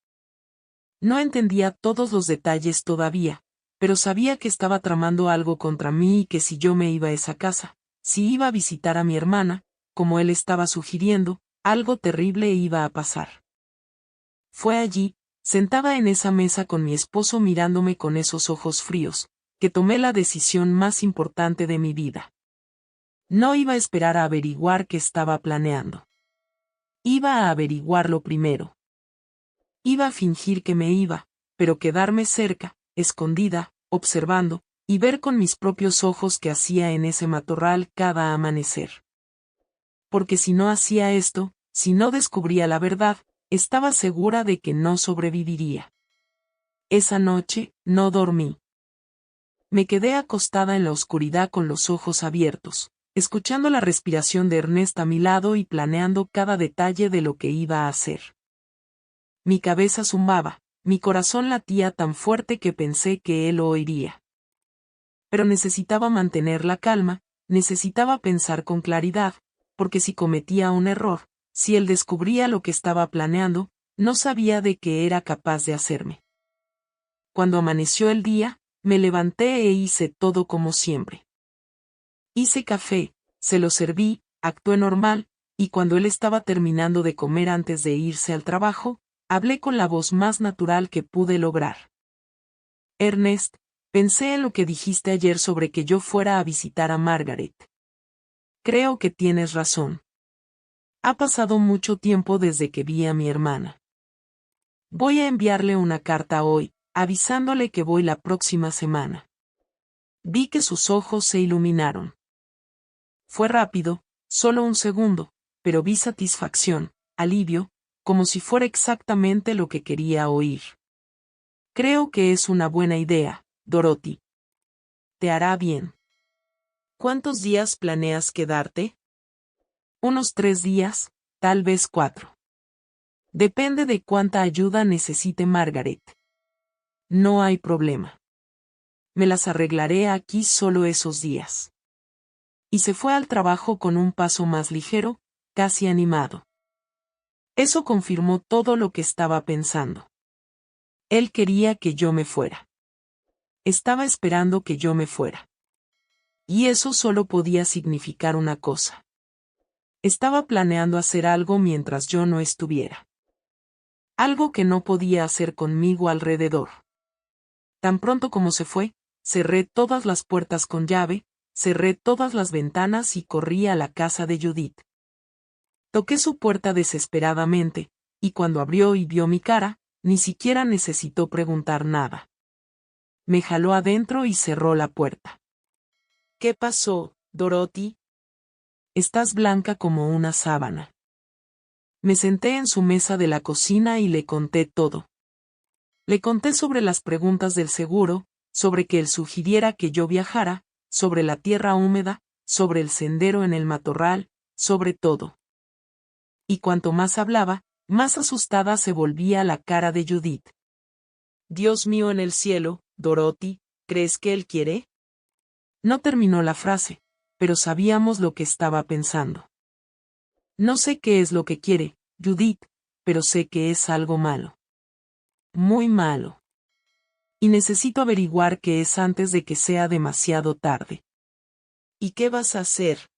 No entendía todos los detalles todavía, pero sabía que estaba tramando algo contra mí y que si yo me iba a esa casa, si iba a visitar a mi hermana, como él estaba sugiriendo, algo terrible iba a pasar. Fue allí, sentada en esa mesa con mi esposo mirándome con esos ojos fríos, que tomé la decisión más importante de mi vida. No iba a esperar a averiguar qué estaba planeando. Iba a averiguarlo primero. Iba a fingir que me iba, pero quedarme cerca, escondida, observando, y ver con mis propios ojos qué hacía en ese matorral cada amanecer. Porque si no hacía esto, si no descubría la verdad, estaba segura de que no sobreviviría. Esa noche, no dormí. Me quedé acostada en la oscuridad con los ojos abiertos, escuchando la respiración de Ernest a mi lado y planeando cada detalle de lo que iba a hacer. Mi cabeza zumbaba, mi corazón latía tan fuerte que pensé que él lo oiría. Pero necesitaba mantener la calma, necesitaba pensar con claridad, porque si cometía un error, si él descubría lo que estaba planeando, no sabía de qué era capaz de hacerme. Cuando amaneció el día, me levanté e hice todo como siempre. Hice café, se lo serví, actué normal, y cuando él estaba terminando de comer antes de irse al trabajo, hablé con la voz más natural que pude lograr. Ernest, pensé en lo que dijiste ayer sobre que yo fuera a visitar a Margaret. Creo que tienes razón. Ha pasado mucho tiempo desde que vi a mi hermana. Voy a enviarle una carta hoy, avisándole que voy la próxima semana. Vi que sus ojos se iluminaron. Fue rápido, solo un segundo, pero vi satisfacción, alivio, como si fuera exactamente lo que quería oír. Creo que es una buena idea, Dorothy. Te hará bien. ¿Cuántos días planeas quedarte? Unos 3 días, tal vez 4. Depende de cuánta ayuda necesite Margaret. No hay problema. Me las arreglaré aquí solo esos días. Y se fue al trabajo con un paso más ligero, casi animado. Eso confirmó todo lo que estaba pensando. Él quería que yo me fuera. Estaba esperando que yo me fuera. Y eso solo podía significar una cosa. Estaba planeando hacer algo mientras yo no estuviera. Algo que no podía hacer conmigo alrededor. Tan pronto como se fue, cerré todas las puertas con llave, cerré todas las ventanas y corrí a la casa de Judith. Toqué su puerta desesperadamente, y cuando abrió y vio mi cara, ni siquiera necesitó preguntar nada. Me jaló adentro y cerró la puerta. ¿Qué pasó, Dorothy? Estás blanca como una sábana. Me senté en su mesa de la cocina y le conté todo. Le conté sobre las preguntas del seguro, sobre que él sugiriera que yo viajara, sobre la tierra húmeda, sobre el sendero en el matorral, sobre todo. Y cuanto más hablaba, más asustada se volvía la cara de Judith. Dios mío en el cielo, Dorothy, ¿crees que él quiere? No terminó la frase, pero sabíamos lo que estaba pensando. No sé qué es lo que quiere, Judith, pero sé que es algo malo. Muy malo. Y necesito averiguar qué es antes de que sea demasiado tarde. ¿Y qué vas a hacer?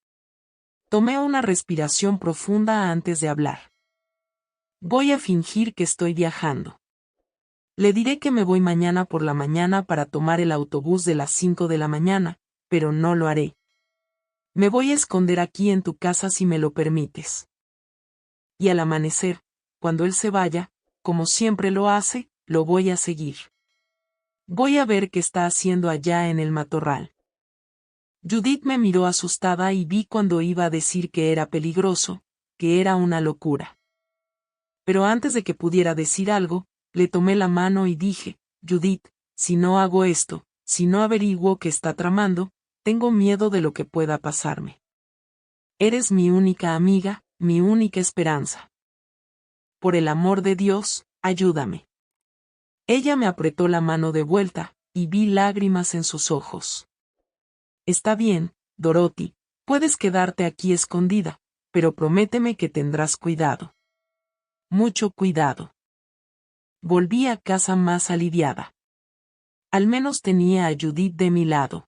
Tomé una respiración profunda antes de hablar. Voy a fingir que estoy viajando. Le diré que me voy mañana por la mañana para tomar el autobús de las 5 de la mañana, pero no lo haré. Me voy a esconder aquí en tu casa si me lo permites. Y al amanecer, cuando él se vaya, como siempre lo hace, lo voy a seguir. Voy a ver qué está haciendo allá en el matorral. Judith me miró asustada y vi cuando iba a decir que era peligroso, que era una locura. Pero antes de que pudiera decir algo, le tomé la mano y dije, Judith, si no hago esto, si no averiguo qué está tramando, tengo miedo de lo que pueda pasarme. Eres mi única amiga, mi única esperanza. Por el amor de Dios, ayúdame. Ella me apretó la mano de vuelta, y vi lágrimas en sus ojos. Está bien, Dorothy, puedes quedarte aquí escondida, pero prométeme que tendrás cuidado. Mucho cuidado. Volví a casa más aliviada. Al menos tenía a Judith de mi lado.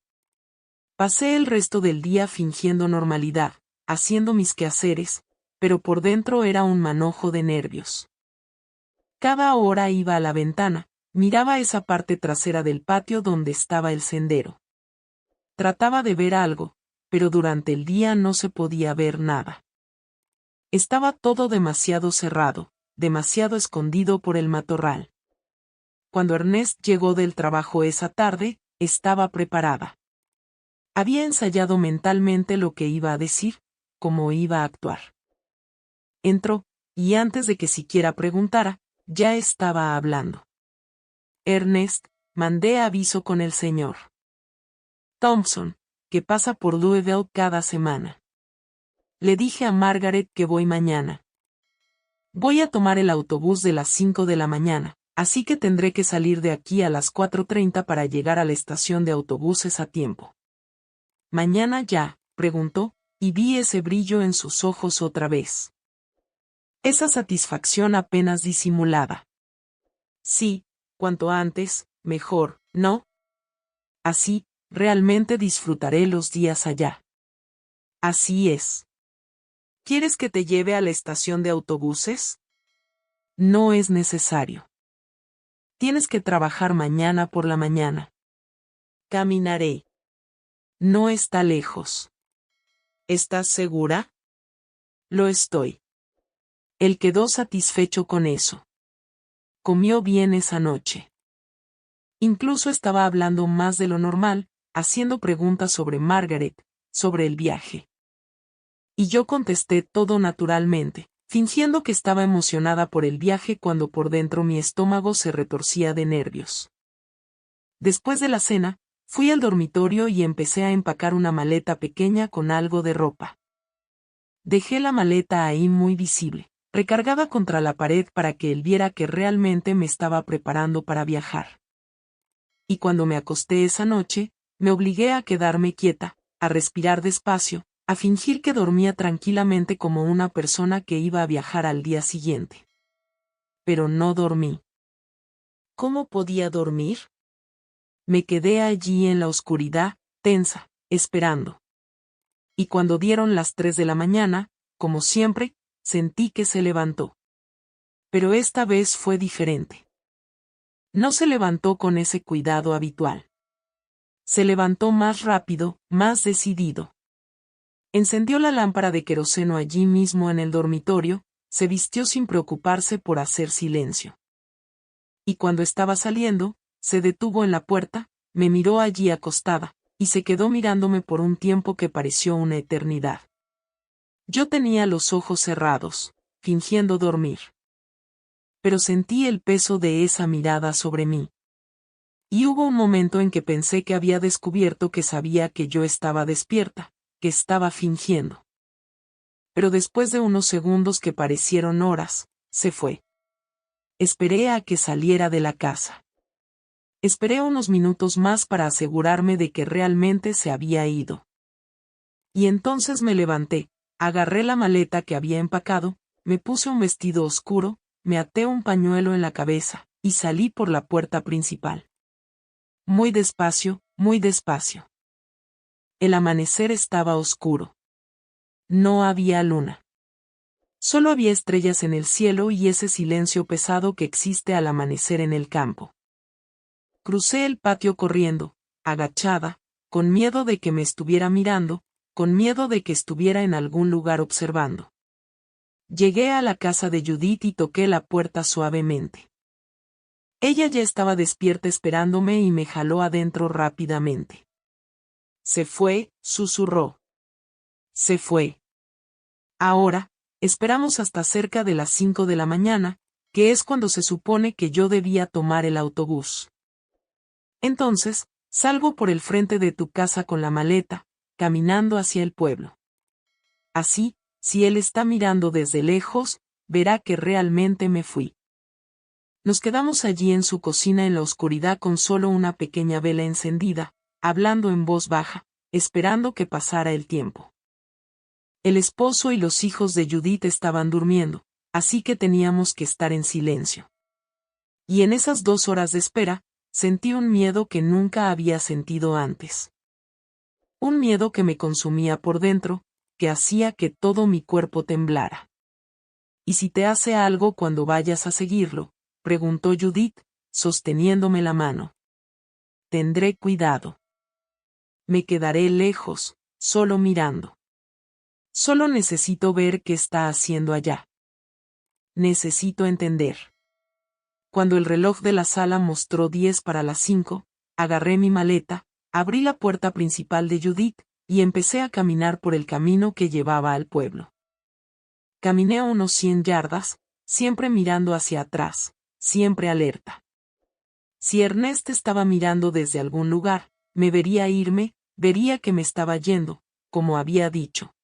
Pasé el resto del día fingiendo normalidad, haciendo mis quehaceres, pero por dentro era un manojo de nervios. Cada hora iba a la ventana, miraba esa parte trasera del patio donde estaba el sendero. Trataba de ver algo, pero durante el día no se podía ver nada. Estaba todo demasiado cerrado, demasiado escondido por el matorral. Cuando Ernest llegó del trabajo esa tarde, estaba preparada. Había ensayado mentalmente lo que iba a decir, cómo iba a actuar. Entró, y antes de que siquiera preguntara, ya estaba hablando. Ernest, mandé aviso con el señor Thompson, que pasa por Louisville cada semana. Le dije a Margaret que voy mañana. Voy a tomar el autobús de las 5 de la mañana, así que tendré que salir de aquí a las 4:30 para llegar a la estación de autobuses a tiempo. ¿Mañana ya?, preguntó, y vi ese brillo en sus ojos otra vez. Esa satisfacción apenas disimulada. Sí, cuanto antes, mejor, ¿no? Así, realmente disfrutaré los días allá. Así es. ¿Quieres que te lleve a la estación de autobuses? No es necesario. Tienes que trabajar mañana por la mañana. Caminaré. No está lejos. ¿Estás segura? Lo estoy. Él quedó satisfecho con eso. Comió bien esa noche. Incluso estaba hablando más de lo normal, haciendo preguntas sobre Margaret, sobre el viaje. Y yo contesté todo naturalmente, fingiendo que estaba emocionada por el viaje cuando por dentro mi estómago se retorcía de nervios. Después de la cena, fui al dormitorio y empecé a empacar una maleta pequeña con algo de ropa. Dejé la maleta ahí muy visible, recargada contra la pared para que él viera que realmente me estaba preparando para viajar. Y cuando me acosté esa noche, me obligué a quedarme quieta, a respirar despacio, a fingir que dormía tranquilamente como una persona que iba a viajar al día siguiente. Pero no dormí. ¿Cómo podía dormir? Me quedé allí en la oscuridad, tensa, esperando. Y cuando dieron las 3 de la mañana, como siempre, sentí que se levantó. Pero esta vez fue diferente. No se levantó con ese cuidado habitual. Se levantó más rápido, más decidido. Encendió la lámpara de queroseno allí mismo en el dormitorio, se vistió sin preocuparse por hacer silencio. Y cuando estaba saliendo, se detuvo en la puerta, me miró allí acostada, y se quedó mirándome por un tiempo que pareció una eternidad. Yo tenía los ojos cerrados, fingiendo dormir. Pero sentí el peso de esa mirada sobre mí. Y hubo un momento en que pensé que había descubierto que sabía que yo estaba despierta, que estaba fingiendo. Pero después de unos segundos que parecieron horas, se fue. Esperé a que saliera de la casa. Esperé unos minutos más para asegurarme de que realmente se había ido. Y entonces me levanté, agarré la maleta que había empacado, me puse un vestido oscuro, me até un pañuelo en la cabeza, y salí por la puerta principal. Muy despacio, muy despacio. El amanecer estaba oscuro. No había luna. Solo había estrellas en el cielo y ese silencio pesado que existe al amanecer en el campo. Crucé el patio corriendo, agachada, con miedo de que me estuviera mirando, con miedo de que estuviera en algún lugar observando. Llegué a la casa de Judith y toqué la puerta suavemente. Ella ya estaba despierta esperándome y me jaló adentro rápidamente. Se fue, susurró. Se fue. Ahora, esperamos hasta cerca de las 5 de la mañana, que es cuando se supone que yo debía tomar el autobús. Entonces, salgo por el frente de tu casa con la maleta, caminando hacia el pueblo. Así, si él está mirando desde lejos, verá que realmente me fui. Nos quedamos allí en su cocina en la oscuridad con solo una pequeña vela encendida, hablando en voz baja, esperando que pasara el tiempo. El esposo y los hijos de Judith estaban durmiendo, así que teníamos que estar en silencio. Y en esas 2 horas de espera, sentí un miedo que nunca había sentido antes. Un miedo que me consumía por dentro, que hacía que todo mi cuerpo temblara. ¿Y si te hace algo cuando vayas a seguirlo?, preguntó Judith, sosteniéndome la mano. Tendré cuidado. Me quedaré lejos, solo mirando. Solo necesito ver qué está haciendo allá. Necesito entender. Cuando el reloj de la sala mostró 10 para las 5, agarré mi maleta, abrí la puerta principal de Judith, y empecé a caminar por el camino que llevaba al pueblo. Caminé a unos 100 yardas, siempre mirando hacia atrás, siempre alerta. Si Ernest estaba mirando desde algún lugar, me vería irme, vería que me estaba yendo, como había dicho.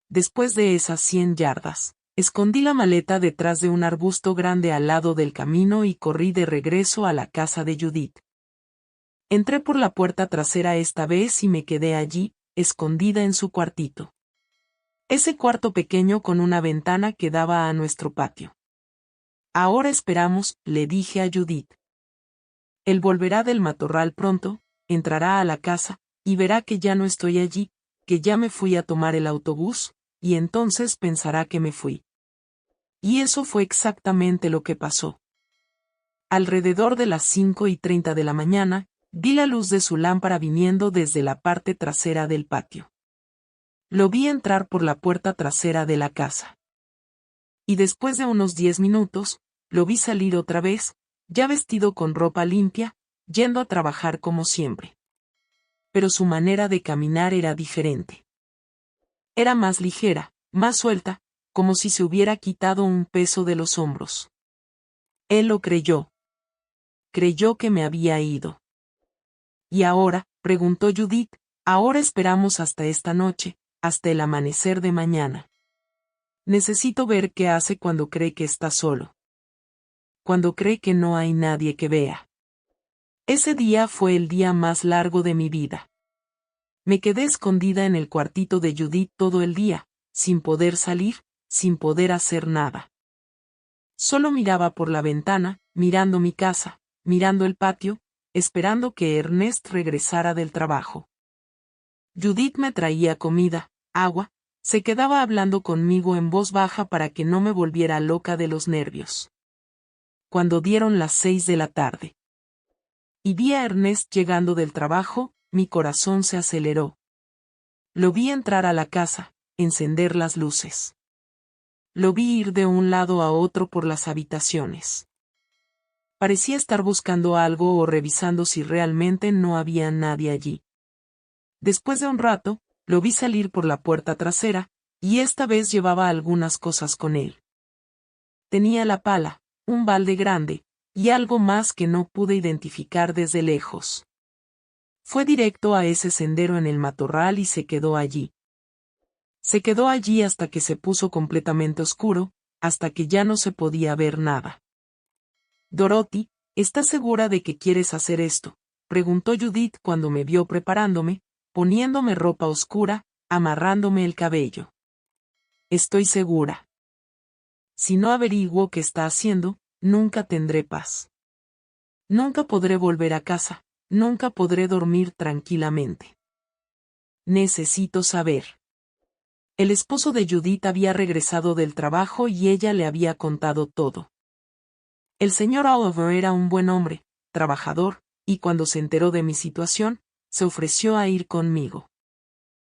Después de esas 100 yardas, escondí la maleta detrás de un arbusto grande al lado del camino y corrí de regreso a la casa de Judith. Entré por la puerta trasera esta vez y me quedé allí, escondida en su cuartito. Ese cuarto pequeño con una ventana que daba a nuestro patio. Ahora esperamos, le dije a Judith. Él volverá del matorral pronto, entrará a la casa, y verá que ya no estoy allí, que ya me fui a tomar el autobús, y entonces pensará que me fui. Y eso fue exactamente lo que pasó. Alrededor de las 5:30 de la mañana, vi la luz de su lámpara viniendo desde la parte trasera del patio. Lo vi entrar por la puerta trasera de la casa. Y después de unos 10 minutos, lo vi salir otra vez, ya vestido con ropa limpia, yendo a trabajar como siempre. Pero su manera de caminar era diferente. Era más ligera, más suelta, como si se hubiera quitado un peso de los hombros. Él lo creyó. Creyó que me había ido. ¿Y ahora?, preguntó Judith, ahora esperamos hasta esta noche, hasta el amanecer de mañana. Necesito ver qué hace cuando cree que está solo. Cuando cree que no hay nadie que vea. Ese día fue el día más largo de mi vida. Me quedé escondida en el cuartito de Judith todo el día, sin poder salir, sin poder hacer nada. Solo miraba por la ventana, mirando mi casa, mirando el patio, esperando que Ernest regresara del trabajo. Judith me traía comida, agua, se quedaba hablando conmigo en voz baja para que no me volviera loca de los nervios. Cuando dieron las 6 de la tarde y vi a Ernest llegando del trabajo, mi corazón se aceleró. Lo vi entrar a la casa, encender las luces. Lo vi ir de un lado a otro por las habitaciones. Parecía estar buscando algo o revisando si realmente no había nadie allí. Después de un rato, lo vi salir por la puerta trasera, Y esta vez llevaba algunas cosas con él. Tenía la pala, un balde grande, y algo más que no pude identificar desde lejos. Fue directo a ese sendero en el matorral y se quedó allí. Se quedó allí hasta que se puso completamente oscuro, hasta que ya no se podía ver nada. Dorothy, ¿estás segura de que quieres hacer esto?, preguntó Judith cuando me vio preparándome, poniéndome ropa oscura, amarrándome el cabello. Estoy segura. Si no averiguo qué está haciendo, nunca tendré paz. Nunca podré volver a casa, nunca podré dormir tranquilamente. Necesito saber. El esposo de Judith había regresado del trabajo y ella le había contado todo. El señor Oliver era un buen hombre, trabajador, y cuando se enteró de mi situación, se ofreció a ir conmigo.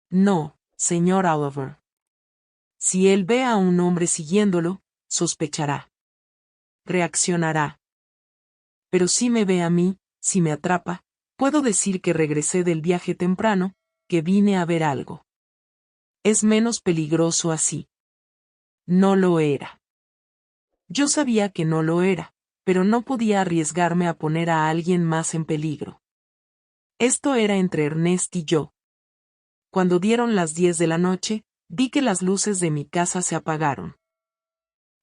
No, señor Oliver. Si él ve a un hombre siguiéndolo, sospechará. Reaccionará. Pero si me ve a mí, si me atrapa, puedo decir que regresé del viaje temprano, que vine a ver algo. Es menos peligroso así. No lo era. Yo sabía que no lo era, pero no podía arriesgarme a poner a alguien más en peligro. Esto era entre Ernest y yo. Cuando dieron las 10 de la noche, vi que las luces de mi casa se apagaron.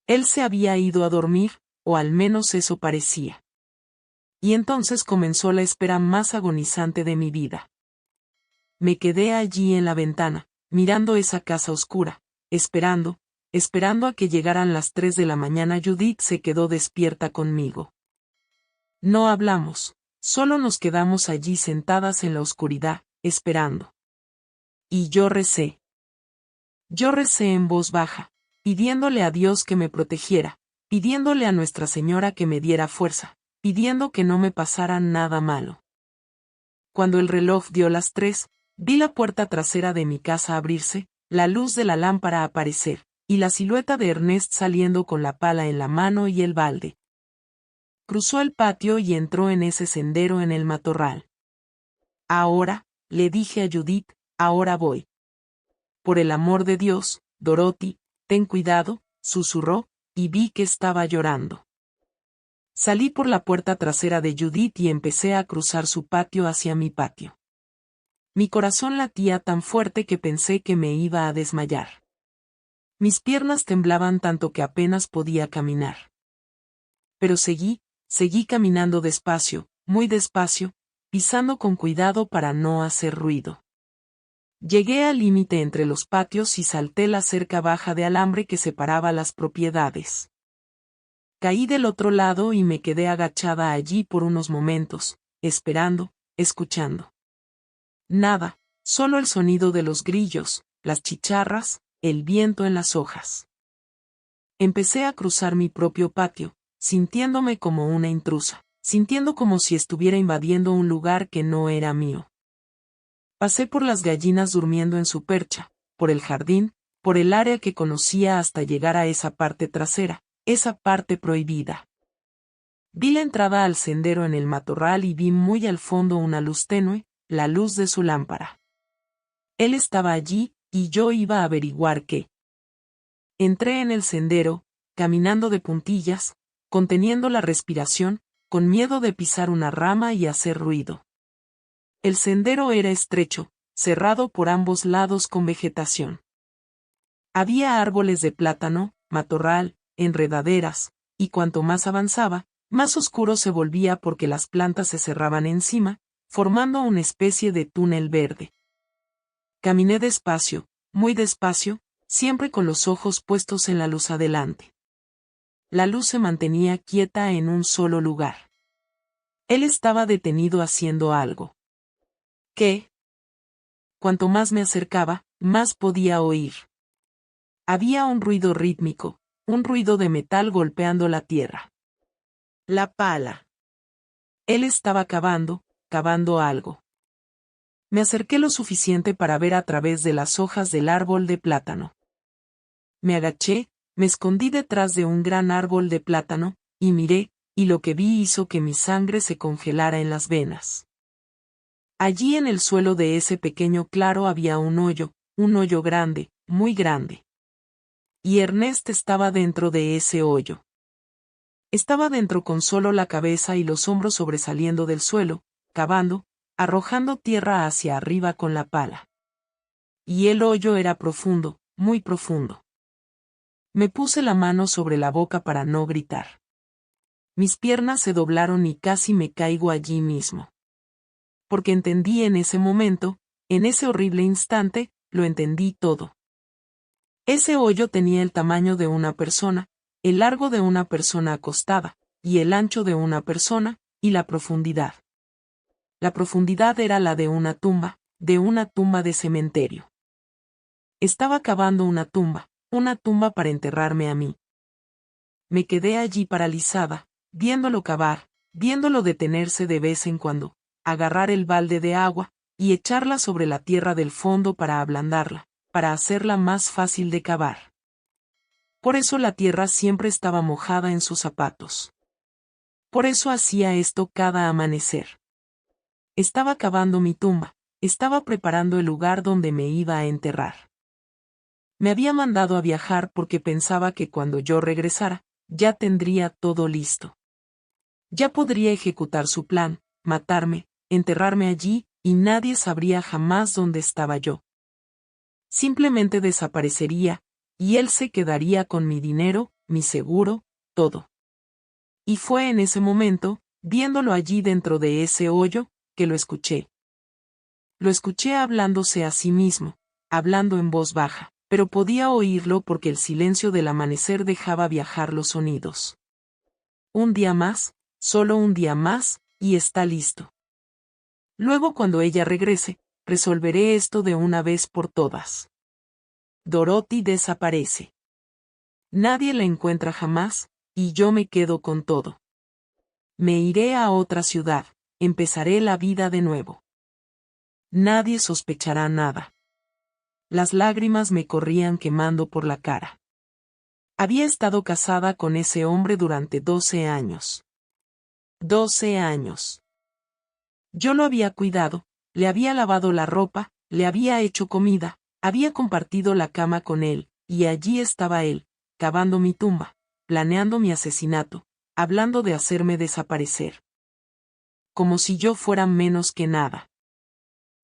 Él se había ido a dormir, o al menos eso parecía. Y entonces comenzó la espera más agonizante de mi vida. Me quedé allí en la ventana, mirando esa casa oscura, esperando a que llegaran las 3 de la mañana. Judith se quedó despierta conmigo. No hablamos, solo nos quedamos allí sentadas en la oscuridad, esperando. Y yo recé. Yo recé en voz baja, pidiéndole a Dios que me protegiera, pidiéndole a Nuestra Señora que me diera fuerza, pidiendo que no me pasara nada malo. Cuando el reloj dio las 3, vi la puerta trasera de mi casa abrirse, la luz de la lámpara aparecer, y la silueta de Ernest saliendo con la pala en la mano y el balde. Cruzó el patio y entró en ese sendero en el matorral. Ahora, le dije a Judith, ahora voy. Por el amor de Dios, Dorothy, ten cuidado, susurró, y vi que estaba llorando. Salí por la puerta trasera de Judith y empecé a cruzar su patio hacia mi patio. Mi corazón latía tan fuerte que pensé que me iba a desmayar. Mis piernas temblaban tanto que apenas podía caminar. Pero seguí caminando despacio, muy despacio, pisando con cuidado para no hacer ruido. Llegué al límite entre los patios y salté la cerca baja de alambre que separaba las propiedades. Caí del otro lado y me quedé agachada allí por unos momentos, esperando, escuchando. Nada, solo el sonido de los grillos, las chicharras, el viento en las hojas. Empecé a cruzar mi propio patio, sintiéndome como una intrusa, sintiendo como si estuviera invadiendo un lugar que no era mío. Pasé por las gallinas durmiendo en su percha, por el jardín, por el área que conocía hasta llegar a esa parte trasera, esa parte prohibida. Vi la entrada al sendero en el matorral y vi muy al fondo una luz tenue, la luz de su lámpara. Él estaba allí, y yo iba a averiguar qué. Entré en el sendero, caminando de puntillas, conteniendo la respiración, con miedo de pisar una rama y hacer ruido. El sendero era estrecho, cerrado por ambos lados con vegetación. Había árboles de plátano, matorral, enredaderas, y cuanto más avanzaba, más oscuro se volvía porque las plantas se cerraban encima, formando una especie de túnel verde. Caminé despacio, muy despacio, siempre con los ojos puestos en la luz adelante. La luz se mantenía quieta en un solo lugar. Él estaba detenido haciendo algo. ¿Qué? Cuanto más me acercaba, más podía oír. Había un ruido rítmico, un ruido de metal golpeando la tierra. La pala. Él estaba cavando algo. Me acerqué lo suficiente para ver a través de las hojas del árbol de plátano. Me agaché, me escondí detrás de un gran árbol de plátano, y miré, y lo que vi hizo que mi sangre se congelara en las venas. Allí en el suelo de ese pequeño claro había un hoyo grande, muy grande. Y Ernest estaba dentro de ese hoyo. Estaba dentro con solo la cabeza y los hombros sobresaliendo del suelo, cavando, arrojando tierra hacia arriba con la pala. Y el hoyo era profundo, muy profundo. Me puse la mano sobre la boca para no gritar. Mis piernas se doblaron y casi me caigo allí mismo. Porque entendí en ese momento, en ese horrible instante, lo entendí todo. Ese hoyo tenía el tamaño de una persona, el largo de una persona acostada, y el ancho de una persona, y la profundidad. La profundidad era la de una tumba de cementerio. Estaba cavando una tumba para enterrarme a mí. Me quedé allí paralizada, viéndolo cavar, viéndolo detenerse de vez en cuando, agarrar el balde de agua, y echarla sobre la tierra del fondo para ablandarla, para hacerla más fácil de cavar. Por eso la tierra siempre estaba mojada en sus zapatos. Por eso hacía esto cada amanecer. Estaba cavando mi tumba, estaba preparando el lugar donde me iba a enterrar. Me había mandado a viajar porque pensaba que cuando yo regresara, ya tendría todo listo. Ya podría ejecutar su plan, matarme, enterrarme allí, y nadie sabría jamás dónde estaba yo. Simplemente desaparecería, y él se quedaría con mi dinero, mi seguro, todo. Y fue en ese momento, viéndolo allí dentro de ese hoyo, que lo escuché. Lo escuché hablándose a sí mismo, hablando en voz baja, pero podía oírlo porque el silencio del amanecer dejaba viajar los sonidos. Un día más, solo un día más, y está listo. Luego cuando ella regrese, resolveré esto de una vez por todas. Dorothy desaparece. Nadie la encuentra jamás, y yo me quedo con todo. Me iré a otra ciudad, empezaré la vida de nuevo. Nadie sospechará nada. Las lágrimas me corrían quemando por la cara. Había estado casada con ese hombre durante 12 años. 12 años. Yo lo había cuidado, le había lavado la ropa, le había hecho comida, había compartido la cama con él, y allí estaba él, cavando mi tumba, planeando mi asesinato, hablando de hacerme desaparecer. Como si yo fuera menos que nada.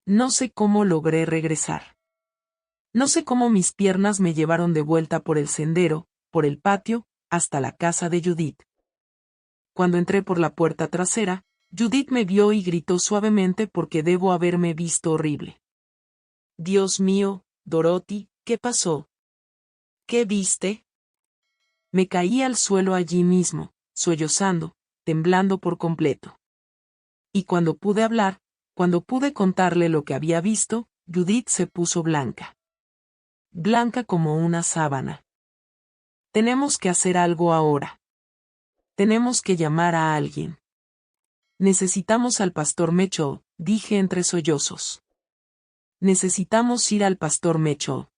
No sé cómo logré regresar. No sé cómo mis piernas me llevaron de vuelta por el sendero, por el patio, hasta la casa de Judith. Cuando entré por la puerta trasera, Judith me vio y gritó suavemente porque debo haberme visto horrible. Dios mío, Dorothy, ¿qué pasó? ¿Qué viste? Me caí al suelo allí mismo, sollozando, temblando por completo. Y cuando pude hablar, cuando pude contarle lo que había visto, Judith se puso blanca. Blanca como una sábana. Tenemos que hacer algo ahora. Tenemos que llamar a alguien. Necesitamos al pastor Mitchell, dije entre sollozos. Necesitamos ir al pastor Mitchell.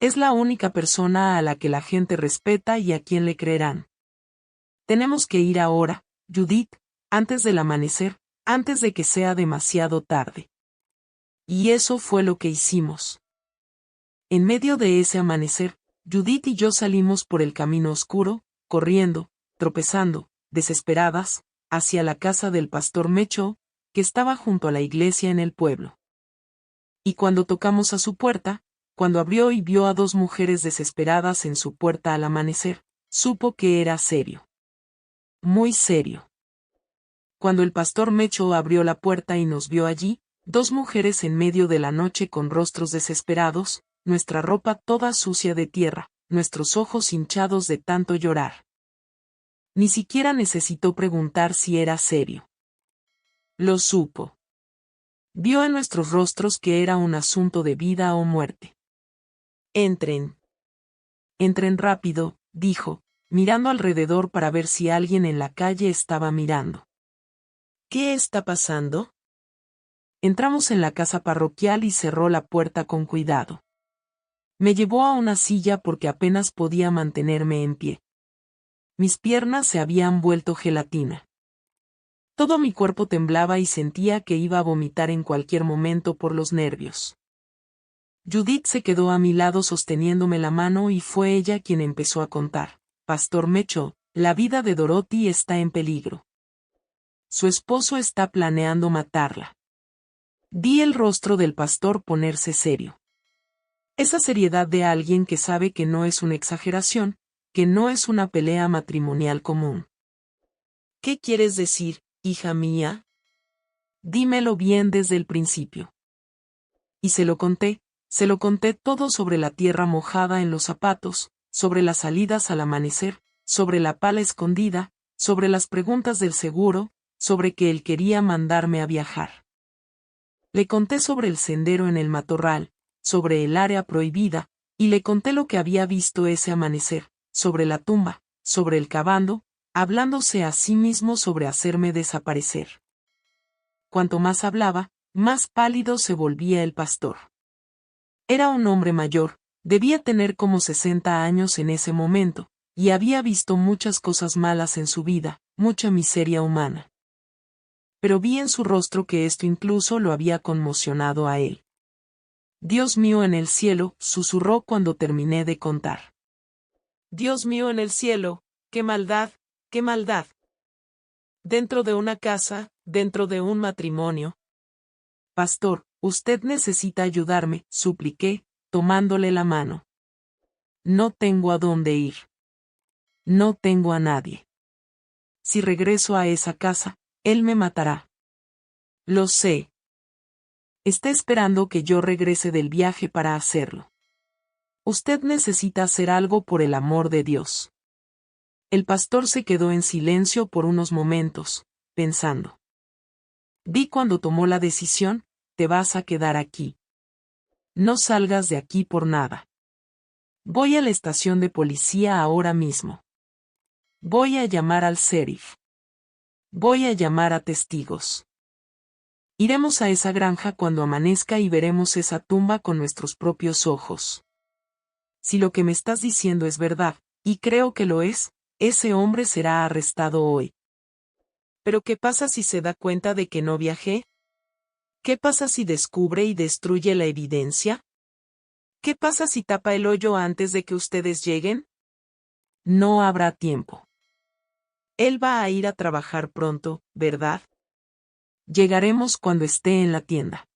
Es la única persona a la que la gente respeta y a quien le creerán. Tenemos que ir ahora, Judith, antes del amanecer, antes de que sea demasiado tarde. Y eso fue lo que hicimos. En medio de ese amanecer, Judith y yo salimos por el camino oscuro, corriendo, tropezando, desesperadas, hacia la casa del pastor Mitchell, que estaba junto a la iglesia en el pueblo. Y cuando tocamos a su puerta, cuando abrió y vio a dos mujeres desesperadas en su puerta al amanecer, supo que era serio. Muy serio. Cuando el pastor Mitchell abrió la puerta y nos vio allí, dos mujeres en medio de la noche con rostros desesperados, nuestra ropa toda sucia de tierra, nuestros ojos hinchados de tanto llorar. Ni siquiera necesitó preguntar si era serio. Lo supo. Vio en nuestros rostros que era un asunto de vida o muerte. Entren. Entren rápido, dijo, mirando alrededor para ver si alguien en la calle estaba mirando. ¿Qué está pasando? Entramos en la casa parroquial y cerró la puerta con cuidado. Me llevó a una silla porque apenas podía mantenerme en pie. Mis piernas se habían vuelto gelatina. Todo mi cuerpo temblaba y sentía que iba a vomitar en cualquier momento por los nervios. Judith se quedó a mi lado sosteniéndome la mano y fue ella quien empezó a contar. Pastor Mecho, la vida de Dorothy está en peligro. Su esposo está planeando matarla. Vi el rostro del pastor ponerse serio. Esa seriedad de alguien que sabe que no es una exageración, que no es una pelea matrimonial común. ¿Qué quieres decir, hija mía? Dímelo bien desde el principio. Y se lo conté todo sobre la tierra mojada en los zapatos, sobre las salidas al amanecer, sobre la pala escondida, sobre las preguntas del seguro, sobre que él quería mandarme a viajar. Le conté sobre el sendero en el matorral, sobre el área prohibida, y le conté lo que había visto ese amanecer, sobre la tumba, sobre el cavando, hablándose a sí mismo sobre hacerme desaparecer. Cuanto más hablaba, más pálido se volvía el pastor. Era un hombre mayor, debía tener como 60 años en ese momento, y había visto muchas cosas malas en su vida, mucha miseria humana. Pero vi en su rostro que esto incluso lo había conmocionado a él. Dios mío en el cielo, susurró cuando terminé de contar. Dios mío en el cielo, qué maldad, qué maldad. Dentro de una casa, dentro de un matrimonio. Pastor, usted necesita ayudarme, supliqué, tomándole la mano. No tengo a dónde ir. No tengo a nadie. Si regreso a esa casa, él me matará. Lo sé. Está esperando que yo regrese del viaje para hacerlo. Usted necesita hacer algo por el amor de Dios. El pastor se quedó en silencio por unos momentos, pensando. Vi cuando tomó la decisión, te vas a quedar aquí. No salgas de aquí por nada. Voy a la estación de policía ahora mismo. Voy a llamar al sheriff. Voy a llamar a testigos. Iremos a esa granja cuando amanezca y veremos esa tumba con nuestros propios ojos. Si lo que me estás diciendo es verdad, y creo que lo es, ese hombre será arrestado hoy. ¿Pero qué pasa si se da cuenta de que no viajé? ¿Qué pasa si descubre y destruye la evidencia? ¿Qué pasa si tapa el hoyo antes de que ustedes lleguen? No habrá tiempo. Él va a ir a trabajar pronto, ¿verdad? Llegaremos cuando esté en la tienda.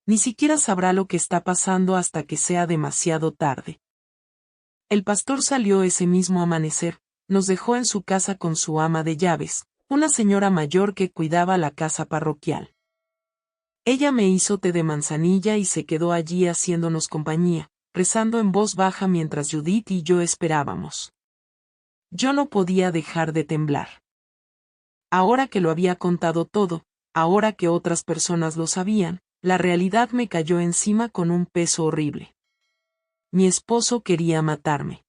Ni siquiera sabrá lo que está pasando hasta que sea demasiado tarde. El pastor salió ese mismo amanecer, nos dejó en su casa con su ama de llaves, una señora mayor que cuidaba la casa parroquial. Ella me hizo té de manzanilla y se quedó allí haciéndonos compañía, rezando en voz baja mientras Judith y yo esperábamos. Yo no podía dejar de temblar. Ahora que lo había contado todo, ahora que otras personas lo sabían, la realidad me cayó encima con un peso horrible. Mi esposo quería matarme.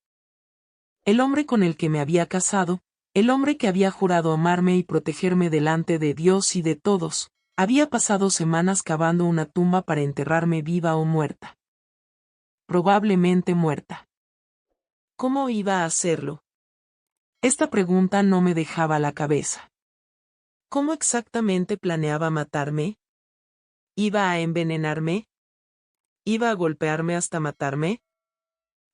El hombre con el que me había casado, el hombre que había jurado amarme y protegerme delante de Dios y de todos, había pasado semanas cavando una tumba para enterrarme viva o muerta. Probablemente muerta. ¿Cómo iba a hacerlo? Esta pregunta no me dejaba la cabeza. ¿Cómo exactamente planeaba matarme? ¿Iba a envenenarme? ¿Iba a golpearme hasta matarme?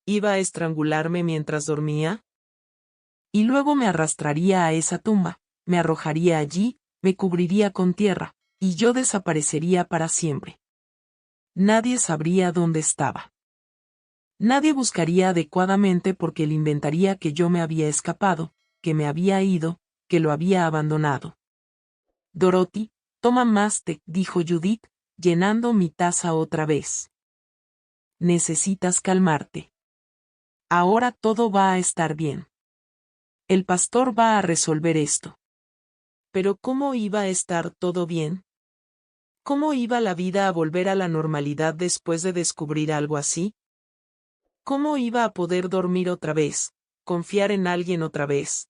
¿Iba a estrangularme mientras dormía? Y luego me arrastraría a esa tumba, me arrojaría allí, me cubriría con tierra, y yo desaparecería para siempre. Nadie sabría dónde estaba. Nadie buscaría adecuadamente porque él inventaría que yo me había escapado, que me había ido, que lo había abandonado. Dorothy, toma más té, dijo Judith, llenando mi taza otra vez. Necesitas calmarte. Ahora todo va a estar bien. El pastor va a resolver esto. Pero ¿cómo iba a estar todo bien? ¿Cómo iba la vida a volver a la normalidad después de descubrir algo así? ¿Cómo iba a poder dormir otra vez, confiar en alguien otra vez?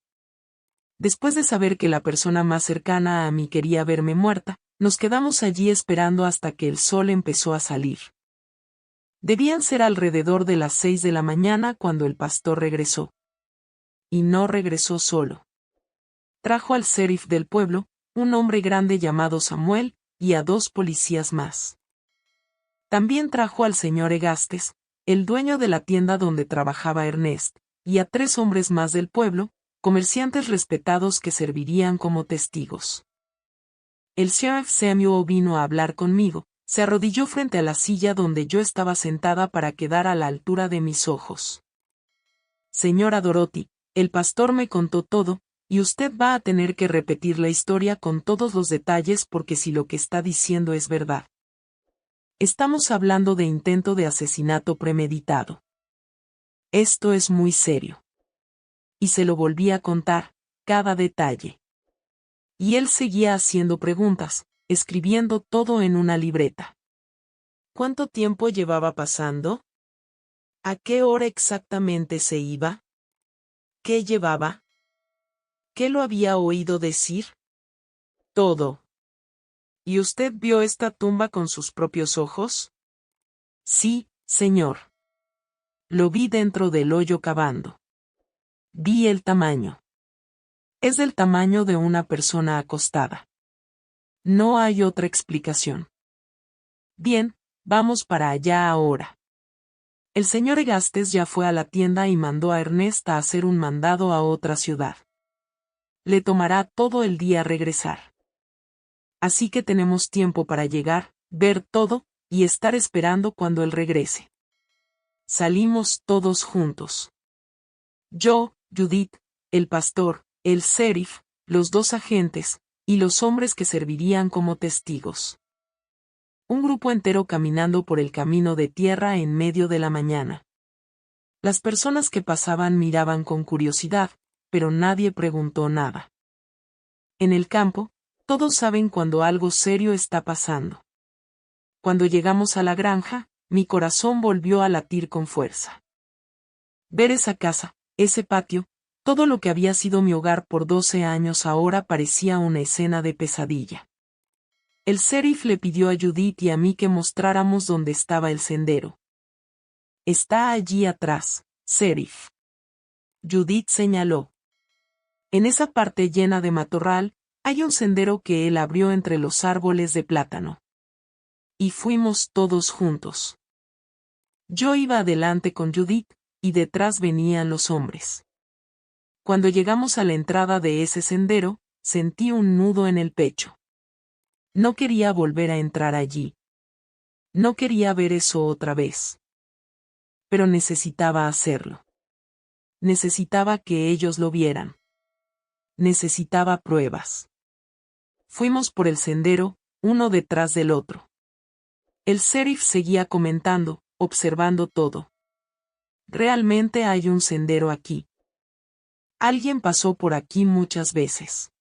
Después de saber que la persona más cercana a mí quería verme muerta, nos quedamos allí esperando hasta que el sol empezó a salir. Debían ser alrededor de las 6 de la mañana cuando el pastor regresó. Y no regresó solo. Trajo al sheriff del pueblo, un hombre grande llamado Samuel, y a 2 policías más. También trajo al señor Egastes, el dueño de la tienda donde trabajaba Ernest, y a 3 hombres más del pueblo, comerciantes respetados que servirían como testigos. El sheriff Samuel vino a hablar conmigo, se arrodilló frente a la silla donde yo estaba sentada para quedar a la altura de mis ojos. Señora Dorothy, el pastor me contó todo, y usted va a tener que repetir la historia con todos los detalles porque si lo que está diciendo es verdad. Estamos hablando de intento de asesinato premeditado. Esto es muy serio. Y se lo volví a contar, cada detalle. Y él seguía haciendo preguntas, escribiendo todo en una libreta. ¿Cuánto tiempo llevaba pasando? ¿A qué hora exactamente se iba? ¿Qué llevaba? ¿Qué lo había oído decir? Todo. ¿Y usted vio esta tumba con sus propios ojos? Sí, señor. Lo vi dentro del hoyo cavando. Vi el tamaño. Es del tamaño de una persona acostada. No hay otra explicación. Bien, vamos para allá ahora. El señor Egastes ya fue a la tienda y mandó a Ernest a hacer un mandado a otra ciudad. Le tomará todo el día regresar. Así que tenemos tiempo para llegar, ver todo, y estar esperando cuando él regrese. Salimos todos juntos. Yo, Judith, el pastor, el sheriff, los 2 agentes, y los hombres que servirían como testigos. Un grupo entero caminando por el camino de tierra en medio de la mañana. Las personas que pasaban miraban con curiosidad, pero nadie preguntó nada. En el campo, todos saben cuando algo serio está pasando. Cuando llegamos a la granja, mi corazón volvió a latir con fuerza. Ver esa casa, ese patio, todo lo que había sido mi hogar por 12 años ahora parecía una escena de pesadilla. El sheriff le pidió a Judith y a mí que mostráramos dónde estaba el sendero. Está allí atrás, sheriff. Judith señaló. En esa parte llena de matorral, hay un sendero que él abrió entre los árboles de plátano. Y fuimos todos juntos. Yo iba adelante con Judith, y detrás venían los hombres. Cuando llegamos a la entrada de ese sendero, sentí un nudo en el pecho. No quería volver a entrar allí. No quería ver eso otra vez. Pero necesitaba hacerlo. Necesitaba que ellos lo vieran. Necesitaba pruebas. Fuimos por el sendero, uno detrás del otro. El sheriff seguía comentando, observando todo. Realmente hay un sendero aquí. Alguien pasó por aquí muchas veces.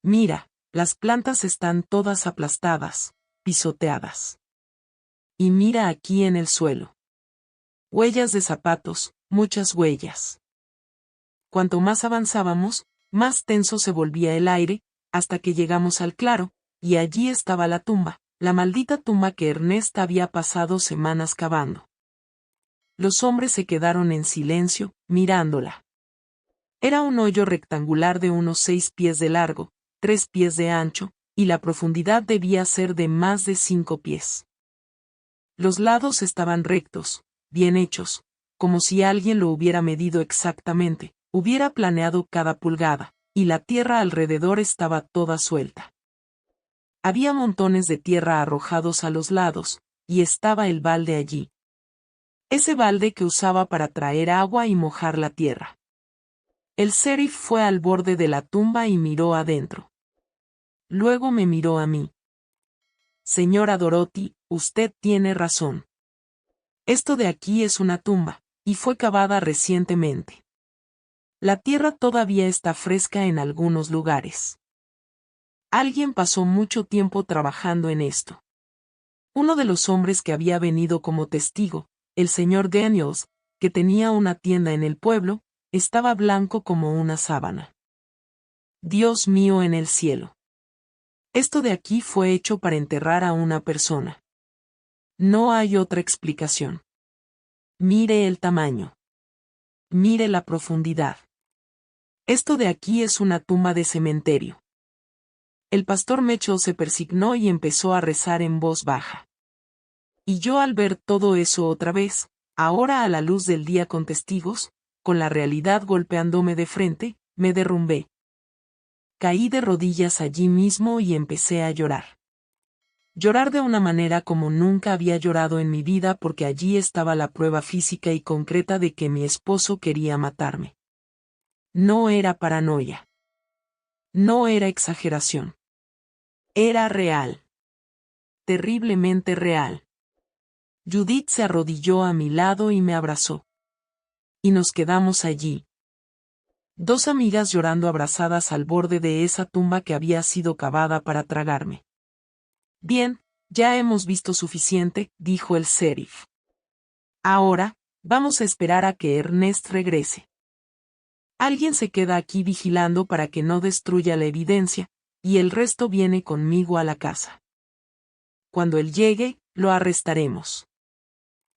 Mira, las plantas están todas aplastadas, pisoteadas. Y mira aquí en el suelo. Huellas de zapatos, muchas huellas. Cuanto más avanzábamos, más tenso se volvía el aire, hasta que llegamos al claro, y allí estaba la tumba, la maldita tumba que Ernest había pasado semanas cavando. Los hombres se quedaron en silencio, mirándola. Era un hoyo rectangular de unos 6 pies de largo, 3 pies de ancho, y la profundidad debía ser de más de 5 pies. Los lados estaban rectos, bien hechos, como si alguien lo hubiera medido exactamente, hubiera planeado cada pulgada, y la tierra alrededor estaba toda suelta. Había montones de tierra arrojados a los lados, y estaba el balde allí. Ese balde que usaba para traer agua y mojar la tierra. El sheriff fue al borde de la tumba y miró adentro. Luego me miró a mí. Señora Dorothy, usted tiene razón. Esto de aquí es una tumba, y fue cavada recientemente. La tierra todavía está fresca en algunos lugares. Alguien pasó mucho tiempo trabajando en esto. Uno de los hombres que había venido como testigo, el señor Daniels, que tenía una tienda en el pueblo, estaba blanco como una sábana. Dios mío en el cielo. Esto de aquí fue hecho para enterrar a una persona. No hay otra explicación. Mire el tamaño. Mire la profundidad. Esto de aquí es una tumba de cementerio. El pastor Mitchell se persignó y empezó a rezar en voz baja. Y yo al ver todo eso otra vez, ahora a la luz del día con testigos, con la realidad golpeándome de frente, me derrumbé. Caí de rodillas allí mismo y empecé a llorar. Llorar de una manera como nunca había llorado en mi vida porque allí estaba la prueba física y concreta de que mi esposo quería matarme. No era paranoia. No era exageración. Era real. Terriblemente real. Judith se arrodilló a mi lado y me abrazó. Y nos quedamos allí. Dos amigas llorando abrazadas al borde de esa tumba que había sido cavada para tragarme. Bien, ya hemos visto suficiente, dijo el sheriff. Ahora, vamos a esperar a que Ernest regrese. Alguien se queda aquí vigilando para que no destruya la evidencia, y el resto viene conmigo a la casa. Cuando él llegue, lo arrestaremos.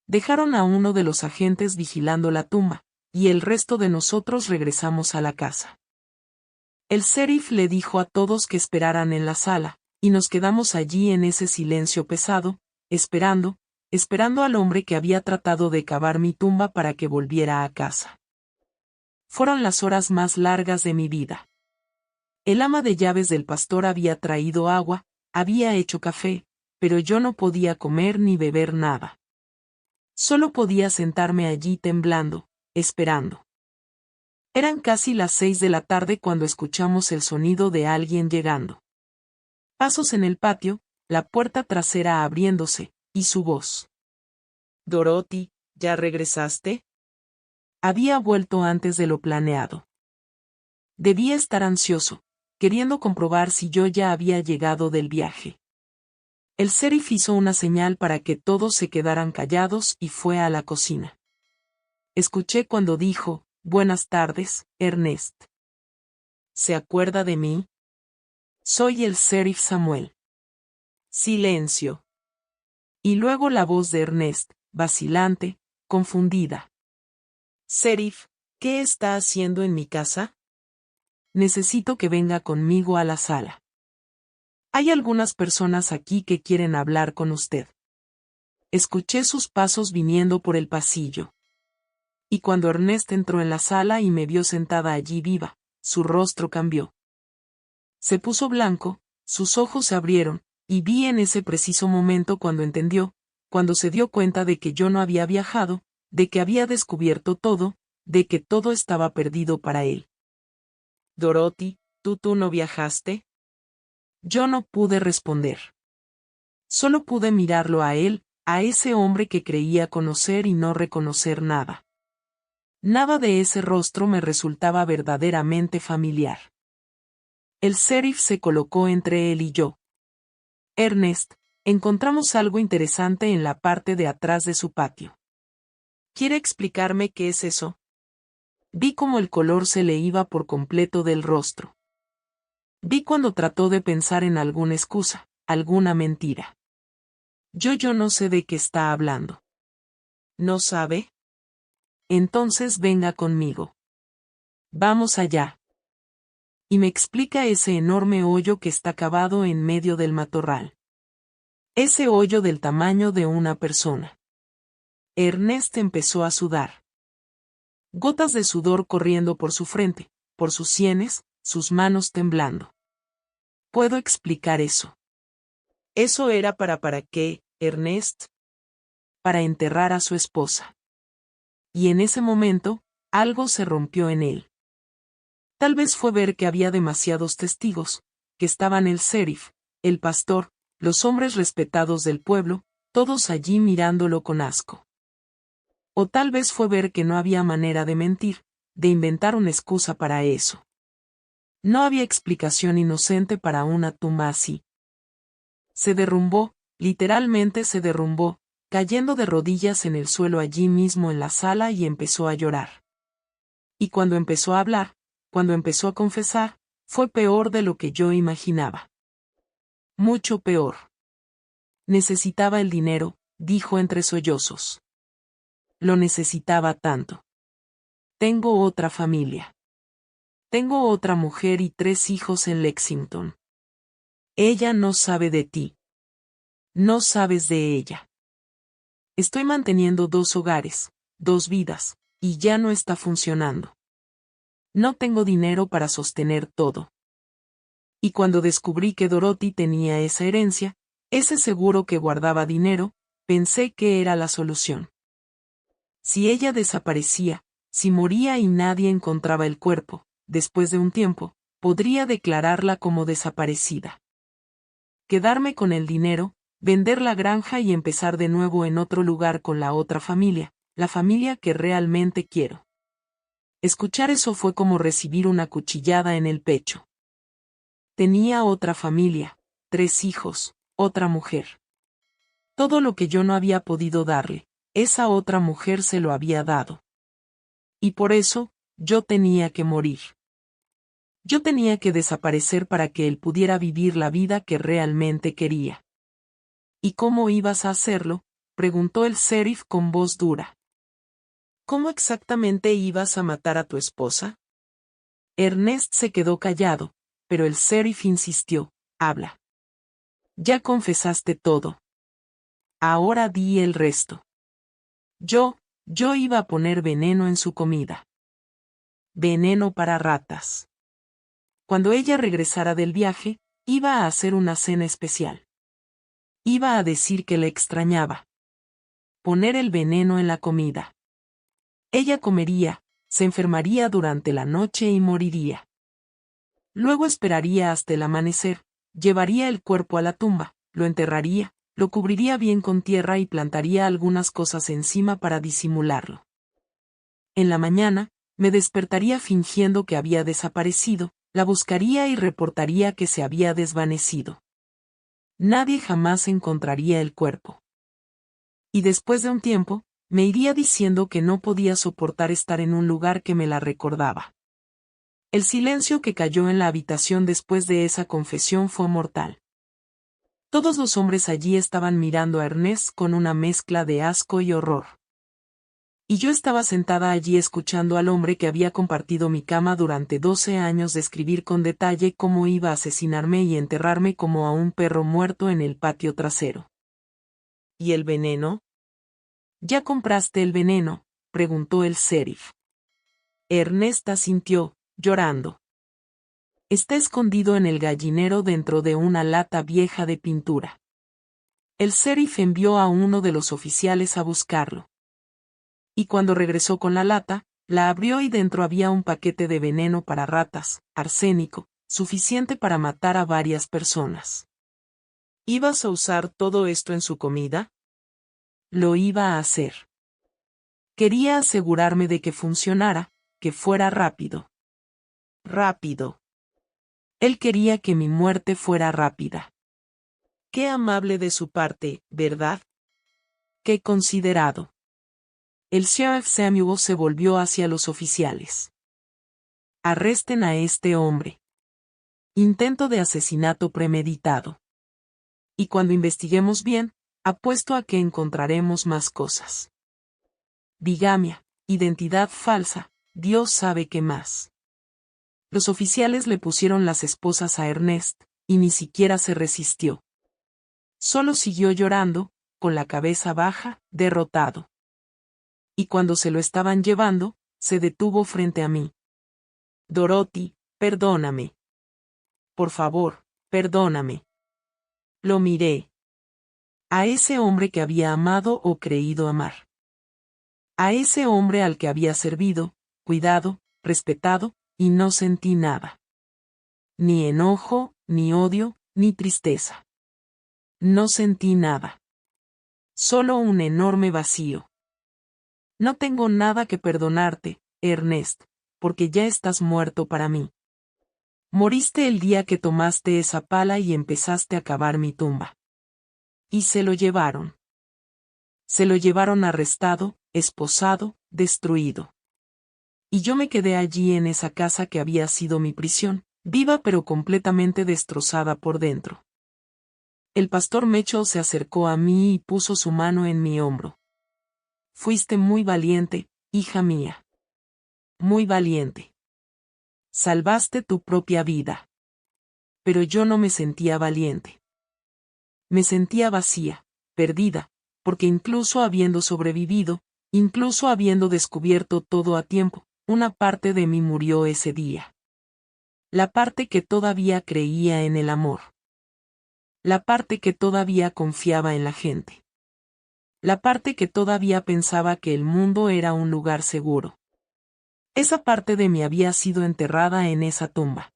Dejaron a uno de los agentes vigilando la tumba, y el resto de nosotros regresamos a la casa. El sheriff le dijo a todos que esperaran en la sala, y nos quedamos allí en ese silencio pesado, esperando al hombre que había tratado de cavar mi tumba para que volviera a casa. Fueron las horas más largas de mi vida. El ama de llaves del pastor había traído agua, había hecho café, pero yo no podía comer ni beber nada. Solo podía sentarme allí temblando, esperando. Eran casi las 6 de la tarde cuando escuchamos el sonido de alguien llegando. Pasos en el patio, la puerta trasera abriéndose, y su voz. «Dorothy, ¿ya regresaste?» Había vuelto antes de lo planeado. Debía estar ansioso, queriendo comprobar si yo ya había llegado del viaje. El sheriff hizo una señal para que todos se quedaran callados y fue a la cocina. Escuché cuando dijo, «Buenas tardes, Ernest». ¿Se acuerda de mí? Soy el sheriff Samuel. Silencio. Y luego la voz de Ernest, vacilante, confundida. «Sheriff, ¿qué está haciendo en mi casa?» «Necesito que venga conmigo a la sala. Hay algunas personas aquí que quieren hablar con usted». Escuché sus pasos viniendo por el pasillo. Y cuando Ernest entró en la sala y me vio sentada allí viva, su rostro cambió. Se puso blanco, sus ojos se abrieron, y vi en ese preciso momento cuando entendió, cuando se dio cuenta de que yo no había viajado, de que había descubierto todo, de que todo estaba perdido para él. «Dorothy, ¿tú no viajaste?» Yo no pude responder. Solo pude mirarlo a él, a ese hombre que creía conocer y no reconocer nada. Nada de ese rostro me resultaba verdaderamente familiar. El sheriff se colocó entre él y yo. «Ernest, encontramos algo interesante en la parte de atrás de su patio. ¿Quiere explicarme qué es eso?» Vi cómo el color se le iba por completo del rostro. Vi cuando trató de pensar en alguna excusa, alguna mentira. Yo no sé de qué está hablando. ¿No sabe? Entonces venga conmigo. Vamos allá. Y me explica ese enorme hoyo que está cavado en medio del matorral. Ese hoyo del tamaño de una persona. Ernest empezó a sudar. Gotas de sudor corriendo por su frente, por sus sienes, sus manos temblando. ¿Puedo explicar eso? ¿Eso era para qué, Ernest? Para enterrar a su esposa. Y en ese momento, algo se rompió en él. Tal vez fue ver que había demasiados testigos, que estaban el sheriff, el pastor, los hombres respetados del pueblo, todos allí mirándolo con asco. O tal vez fue ver que no había manera de mentir, de inventar una excusa para eso. No había explicación inocente para una tumba así. Se derrumbó, literalmente se derrumbó, cayendo de rodillas en el suelo allí mismo en la sala y empezó a llorar. Y cuando empezó a hablar, cuando empezó a confesar, fue peor de lo que yo imaginaba. Mucho peor. Necesitaba el dinero, dijo entre sollozos. Lo necesitaba tanto. Tengo otra familia. Tengo otra mujer y 3 hijos en Lexington. Ella no sabe de ti. No sabes de ella. Estoy manteniendo 2 hogares, 2 vidas, y ya no está funcionando. No tengo dinero para sostener todo. Y cuando descubrí que Dorothy tenía esa herencia, ese seguro que guardaba dinero, pensé que era la solución. Si ella desaparecía, si moría y nadie encontraba el cuerpo, después de un tiempo, podría declararla como desaparecida. Quedarme con el dinero, vender la granja y empezar de nuevo en otro lugar con la otra familia, la familia que realmente quiero. Escuchar eso fue como recibir una cuchillada en el pecho. Tenía otra familia, 3 hijos, otra mujer. Todo lo que yo no había podido darle, esa otra mujer se lo había dado. Y por eso, yo tenía que morir. Yo tenía que desaparecer para que él pudiera vivir la vida que realmente quería. ¿Y cómo ibas a hacerlo?, preguntó el sheriff con voz dura. ¿Cómo exactamente ibas a matar a tu esposa? Ernest se quedó callado, pero el sheriff insistió, habla. Ya confesaste todo. Ahora di el resto. Yo iba a poner veneno en su comida. Veneno para ratas. Cuando ella regresara del viaje, iba a hacer una cena especial. Iba a decir que le extrañaba. Poner el veneno en la comida. Ella comería, se enfermaría durante la noche y moriría. Luego esperaría hasta el amanecer, llevaría el cuerpo a la tumba, lo enterraría, lo cubriría bien con tierra y plantaría algunas cosas encima para disimularlo. En la mañana, me despertaría fingiendo que había desaparecido, la buscaría y reportaría que se había desvanecido. Nadie jamás encontraría el cuerpo. Y después de un tiempo, me iría diciendo que no podía soportar estar en un lugar que me la recordaba. El silencio que cayó en la habitación después de esa confesión fue mortal. Todos los hombres allí estaban mirando a Ernest con una mezcla de asco y horror. Y yo estaba sentada allí escuchando al hombre que había compartido mi cama durante 12 años describir con detalle cómo iba a asesinarme y enterrarme como a un perro muerto en el patio trasero. ¿Y el veneno? ¿Ya compraste el veneno?, preguntó el sheriff. Ernest asintió, llorando. Está escondido en el gallinero dentro de una lata vieja de pintura. El sheriff envió a uno de los oficiales a buscarlo. Y cuando regresó con la lata, la abrió y dentro había un paquete de veneno para ratas, arsénico, suficiente para matar a varias personas. ¿Ibas a usar todo esto en su comida? Lo iba a hacer. Quería asegurarme de que funcionara, que fuera rápido. Rápido. Él quería que mi muerte fuera rápida. Qué amable de su parte, ¿verdad? Qué considerado. El sheriff Samuel se volvió hacia los oficiales. Arresten a este hombre. Intento de asesinato premeditado. Y cuando investiguemos bien, apuesto a que encontraremos más cosas. Bigamia, identidad falsa, Dios sabe qué más. Los oficiales le pusieron las esposas a Ernest, y ni siquiera se resistió. Solo siguió llorando, con la cabeza baja, derrotado. Y cuando se lo estaban llevando, se detuvo frente a mí. Dorothy, perdóname. Por favor, perdóname. Lo miré. A ese hombre que había amado o creído amar. A ese hombre al que había servido, cuidado, respetado, y no sentí nada. Ni enojo, ni odio, ni tristeza. No sentí nada. Solo un enorme vacío. No tengo nada que perdonarte, Ernest, porque ya estás muerto para mí. Moriste el día que tomaste esa pala y empezaste a cavar mi tumba. Y se lo llevaron. Se lo llevaron arrestado, esposado, destruido. Y yo me quedé allí en esa casa que había sido mi prisión, viva pero completamente destrozada por dentro. El pastor Mitchell se acercó a mí y puso su mano en mi hombro. Fuiste muy valiente, hija mía. Muy valiente. Salvaste tu propia vida. Pero yo no me sentía valiente. Me sentía vacía, perdida, porque incluso habiendo sobrevivido, incluso habiendo descubierto todo a tiempo, una parte de mí murió ese día. La parte que todavía creía en el amor. La parte que todavía confiaba en la gente. La parte que todavía pensaba que el mundo era un lugar seguro. Esa parte de mí había sido enterrada en esa tumba.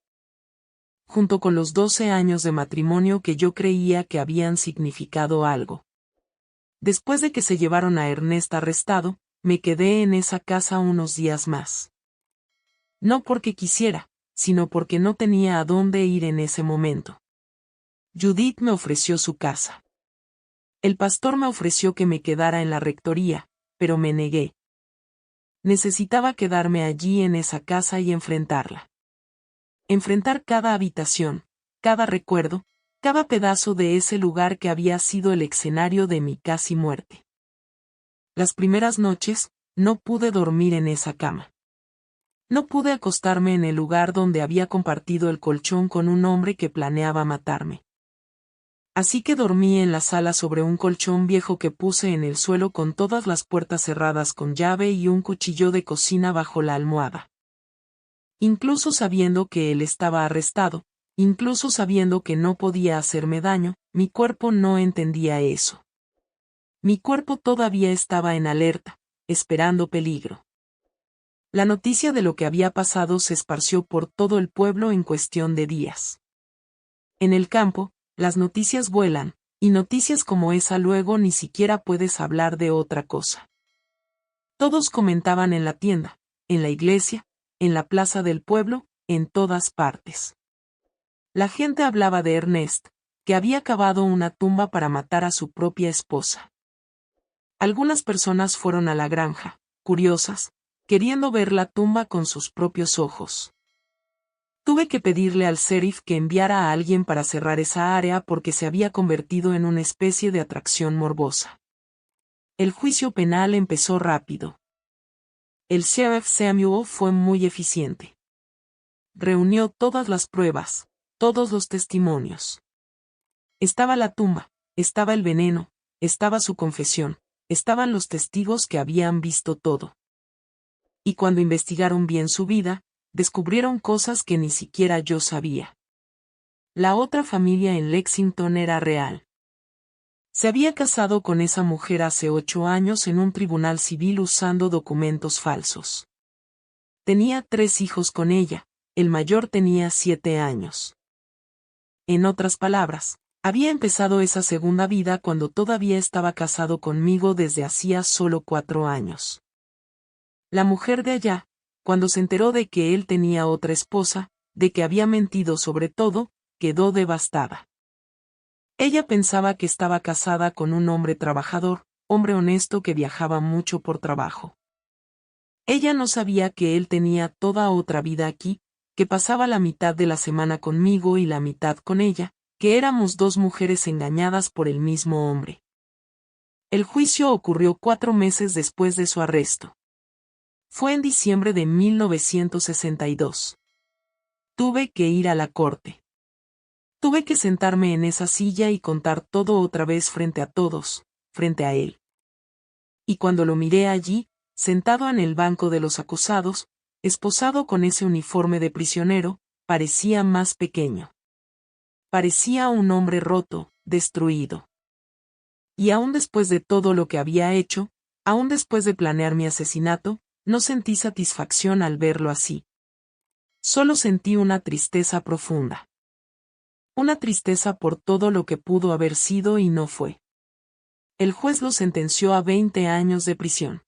Junto con los 12 años de matrimonio que yo creía que habían significado algo. Después de que se llevaron a Ernest arrestado, me quedé en esa casa unos días más. No porque quisiera, sino porque no tenía a dónde ir en ese momento. Judith me ofreció su casa. El pastor me ofreció que me quedara en la rectoría, pero me negué. Necesitaba quedarme allí en esa casa y enfrentarla. Enfrentar cada habitación, cada recuerdo, cada pedazo de ese lugar que había sido el escenario de mi casi muerte. Las primeras noches, no pude dormir en esa cama. No pude acostarme en el lugar donde había compartido el colchón con un hombre que planeaba matarme. Así que dormí en la sala sobre un colchón viejo que puse en el suelo con todas las puertas cerradas con llave y un cuchillo de cocina bajo la almohada. Incluso sabiendo que él estaba arrestado, incluso sabiendo que no podía hacerme daño, mi cuerpo no entendía eso. Mi cuerpo todavía estaba en alerta, esperando peligro. La noticia de lo que había pasado se esparció por todo el pueblo en cuestión de días. En el campo, las noticias vuelan, y noticias como esa luego ni siquiera puedes hablar de otra cosa. Todos comentaban en la tienda, en la iglesia, en la plaza del pueblo, en todas partes. La gente hablaba de Ernest, que había cavado una tumba para matar a su propia esposa. Algunas personas fueron a la granja, curiosas, queriendo ver la tumba con sus propios ojos. Tuve que pedirle al sheriff que enviara a alguien para cerrar esa área porque se había convertido en una especie de atracción morbosa. El juicio penal empezó rápido. El sheriff Samuel fue muy eficiente. Reunió todas las pruebas, todos los testimonios. Estaba la tumba, estaba el veneno, estaba su confesión, estaban los testigos que habían visto todo. Y cuando investigaron bien su vida, descubrieron cosas que ni siquiera yo sabía. La otra familia en Lexington era real. Se había casado con esa mujer hace 8 años en un tribunal civil usando documentos falsos. Tenía 3 hijos con ella, el mayor tenía 7 años. En otras palabras, había empezado esa segunda vida cuando todavía estaba casado conmigo desde hacía solo 4 años. La mujer de allá, cuando se enteró de que él tenía otra esposa, de que había mentido sobre todo, quedó devastada. Ella pensaba que estaba casada con un hombre trabajador, hombre honesto que viajaba mucho por trabajo. Ella no sabía que él tenía toda otra vida aquí, que pasaba la mitad de la semana conmigo y la mitad con ella, que éramos 2 mujeres engañadas por el mismo hombre. El juicio ocurrió 4 meses después de su arresto. Fue en diciembre de 1962. Tuve que ir a la corte. Tuve que sentarme en esa silla y contar todo otra vez frente a todos, frente a él. Y cuando lo miré allí, sentado en el banco de los acusados, esposado con ese uniforme de prisionero, parecía más pequeño. Parecía un hombre roto, destruido. Y aún después de todo lo que había hecho, aún después de planear mi asesinato, no sentí satisfacción al verlo así. Solo sentí una tristeza profunda. Una tristeza por todo lo que pudo haber sido y no fue. El juez lo sentenció a 20 años de prisión.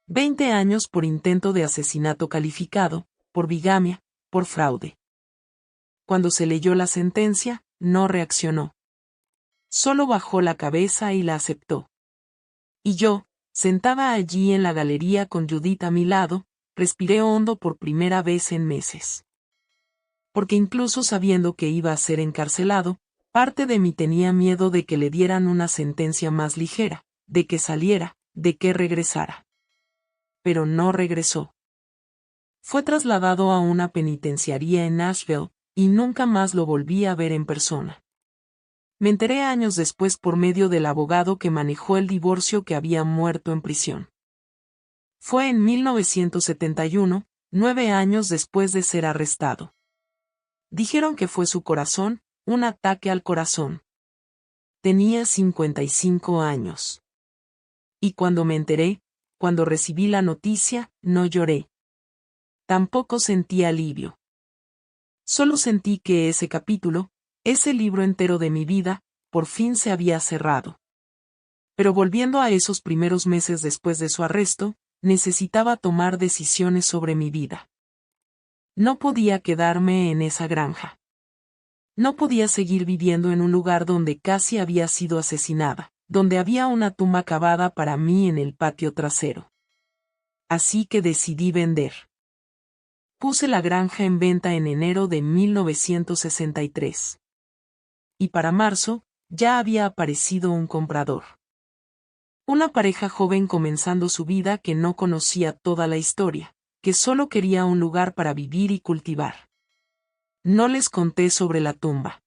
20 años por intento de asesinato calificado, por bigamia, por fraude. Cuando se leyó la sentencia, no reaccionó. Solo bajó la cabeza y la aceptó. Y yo, sentada allí en la galería con Judith a mi lado, respiré hondo por primera vez en meses. Porque incluso sabiendo que iba a ser encarcelado, parte de mí tenía miedo de que le dieran una sentencia más ligera, de que saliera, de que regresara. Pero no regresó. Fue trasladado a una penitenciaría en Nashville, y nunca más lo volví a ver en persona. Me enteré años después por medio del abogado que manejó el divorcio que había muerto en prisión. Fue en 1971, 9 años después de ser arrestado. Dijeron que fue su corazón, un ataque al corazón. Tenía 55 años. Y cuando me enteré, cuando recibí la noticia, no lloré. Tampoco sentí alivio. Solo sentí que ese capítulo, ese libro entero de mi vida, por fin se había cerrado. Pero volviendo a esos primeros meses después de su arresto, necesitaba tomar decisiones sobre mi vida. No podía quedarme en esa granja. No podía seguir viviendo en un lugar donde casi había sido asesinada, donde había una tumba cavada para mí en el patio trasero. Así que decidí vender. Puse la granja en venta en enero de 1963. Y para marzo, ya había aparecido un comprador. Una pareja joven comenzando su vida que no conocía toda la historia, que solo quería un lugar para vivir y cultivar. No les conté sobre la tumba.